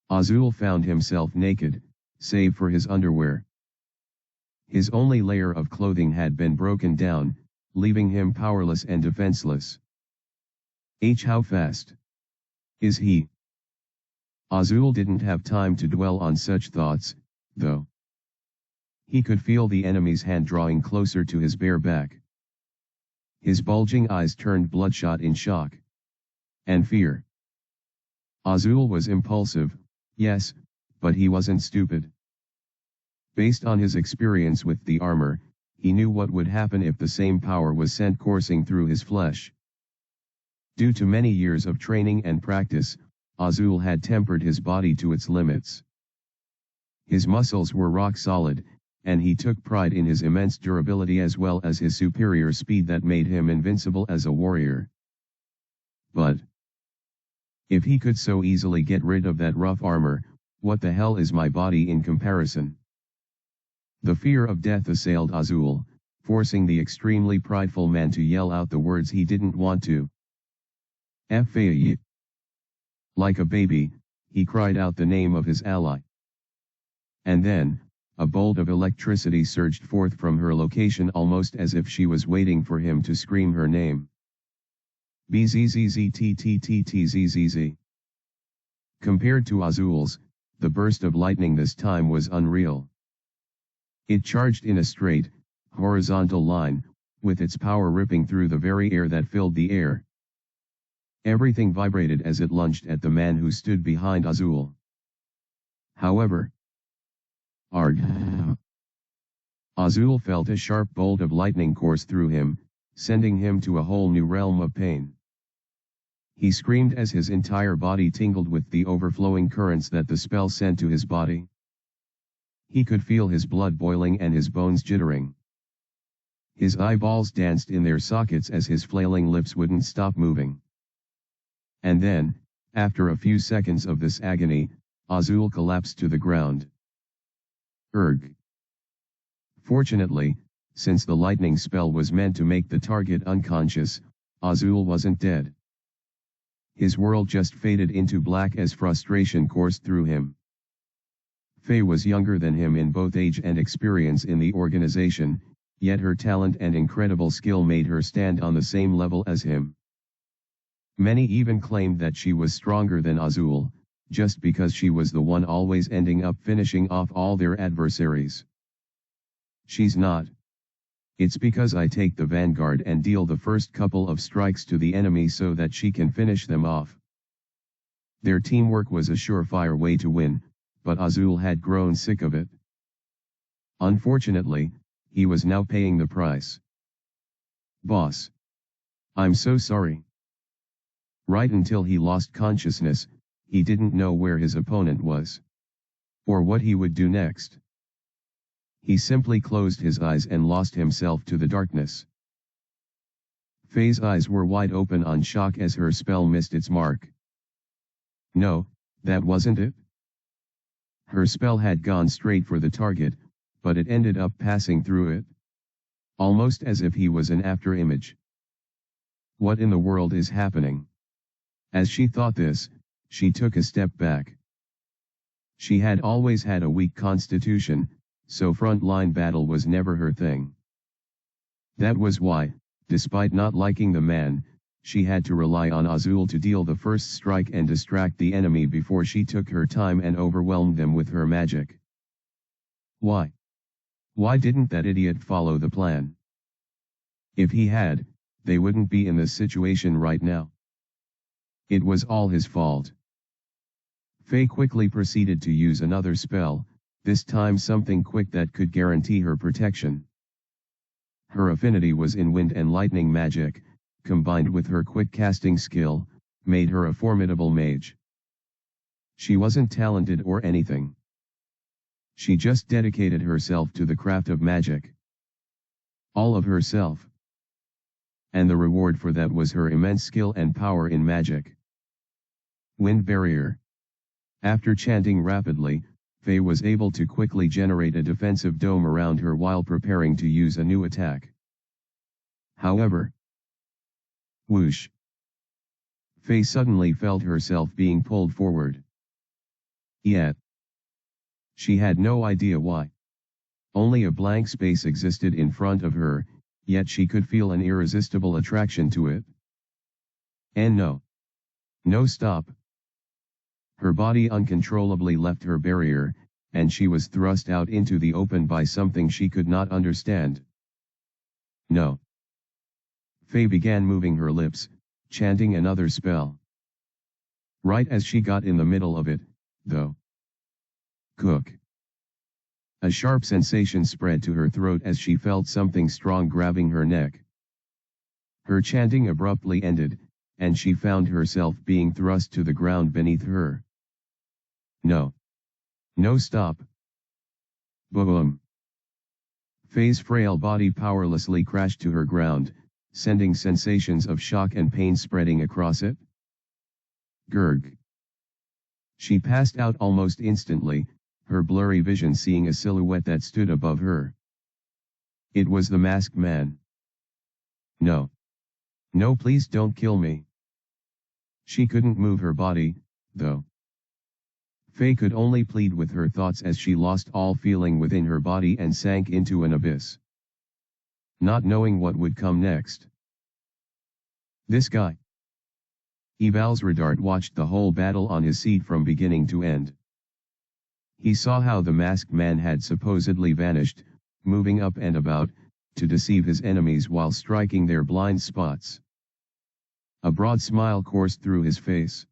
Azul found himself naked, save for his underwear. His only layer of clothing had been broken down, leaving him powerless and defenseless. How fast is he? Azul didn't have time to dwell on such thoughts, though. He could feel the enemy's hand drawing closer to his bare back. His bulging eyes turned bloodshot in shock and fear. Azul was impulsive, yes, but he wasn't stupid. Based on his experience with the armor, he knew what would happen if the same power was sent coursing through his flesh. Due to many years of training and practice, Azul had tempered his body to its limits. His muscles were rock solid, and he took pride in his immense durability as well as his superior speed that made him invincible as a warrior. But if he could so easily get rid of that rough armor, what the hell is my body in comparison? The fear of death assailed Azul, forcing the extremely prideful man to yell out the words he didn't want to. Faye. Like a baby, he cried out the name of his ally. And then, a bolt of electricity surged forth from her location almost as if she was waiting for him to scream her name. Bzzzzttttzzz. Compared to Azul's, the burst of lightning this time was unreal. It charged in a straight, horizontal line, with its power ripping through the very air that filled the air. Everything vibrated as it lunged at the man who stood behind Azul. However, Azul felt a sharp bolt of lightning course through him, sending him to a whole new realm of pain. He screamed as his entire body tingled with the overflowing currents that the spell sent to his body. He could feel his blood boiling and his bones jittering. His eyeballs danced in their sockets as his flailing lips wouldn't stop moving. And then, after a few seconds of this agony, Azul collapsed to the ground. Fortunately, since the lightning spell was meant to make the target unconscious, Azul wasn't dead. His world just faded into black as frustration coursed through him. Faye was younger than him in both age and experience in the organization, yet her talent and incredible skill made her stand on the same level as him. Many even claimed that she was stronger than Azul, just because she was the one always ending up finishing off all their adversaries. She's not. It's because I take the vanguard and deal the first couple of strikes to the enemy so that she can finish them off. Their teamwork was a surefire way to win, but Azul had grown sick of it. Unfortunately, he was now paying the price. Boss. I'm so sorry. Right until he lost consciousness, he didn't know where his opponent was. Or what he would do next. He simply closed his eyes and lost himself to the darkness. Faye's eyes were wide open on shock as her spell missed its mark. No, that wasn't it. Her spell had gone straight for the target, but it ended up passing through it. Almost as if he was an afterimage. What in the world is happening? As she thought this, she took a step back. She had always had a weak constitution, so front-line battle was never her thing. That was why, despite not liking the man, she had to rely on Azul to deal the first strike and distract the enemy before she took her time and overwhelmed them with her magic. Why? Why didn't that idiot follow the plan? If he had, they wouldn't be in this situation right now. It was all his fault. Faye quickly proceeded to use another spell, this time something quick that could guarantee her protection. Her affinity was in wind and lightning magic, combined with her quick casting skill, made her a formidable mage. She wasn't talented or anything. She just dedicated herself to the craft of magic. All of herself. And the reward for that was her immense skill and power in magic. Wind barrier. After chanting rapidly, Faye was able to quickly generate a defensive dome around her while preparing to use a new attack. However, whoosh! Faye suddenly felt herself being pulled forward. Yet, she had no idea why. Only a blank space existed in front of her, yet she could feel an irresistible attraction to it. And no stop. Her body uncontrollably left her barrier, and she was thrust out into the open by something she could not understand. No. Faye began moving her lips, chanting another spell. Right as she got in the middle of it, though. Cook. A sharp sensation spread to her throat as she felt something strong grabbing her neck. Her chanting abruptly ended, and she found herself being thrust to the ground beneath her. No stop. Boom. Faye's frail body powerlessly crashed to her ground, sending sensations of shock and pain spreading across it. Gurg. She passed out almost instantly, her blurry vision seeing a silhouette that stood above her. It was the masked man. No, please don't kill me. She couldn't move her body, though. Faye could only plead with her thoughts as she lost all feeling within her body and sank into an abyss. Not knowing what would come next. This guy. Evalsredart watched the whole battle on his seat from beginning to end. He saw how the masked man had supposedly vanished, moving up and about, to deceive his enemies while striking their blind spots. A broad smile coursed through his face.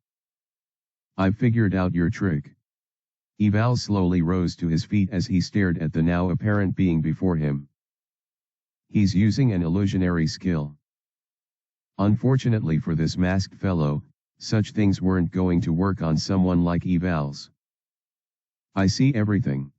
I've figured out your trick. Eval slowly rose to his feet as he stared at the now apparent being before him. He's using an illusionary skill. Unfortunately for this masked fellow, such things weren't going to work on someone like Eval's. I see everything.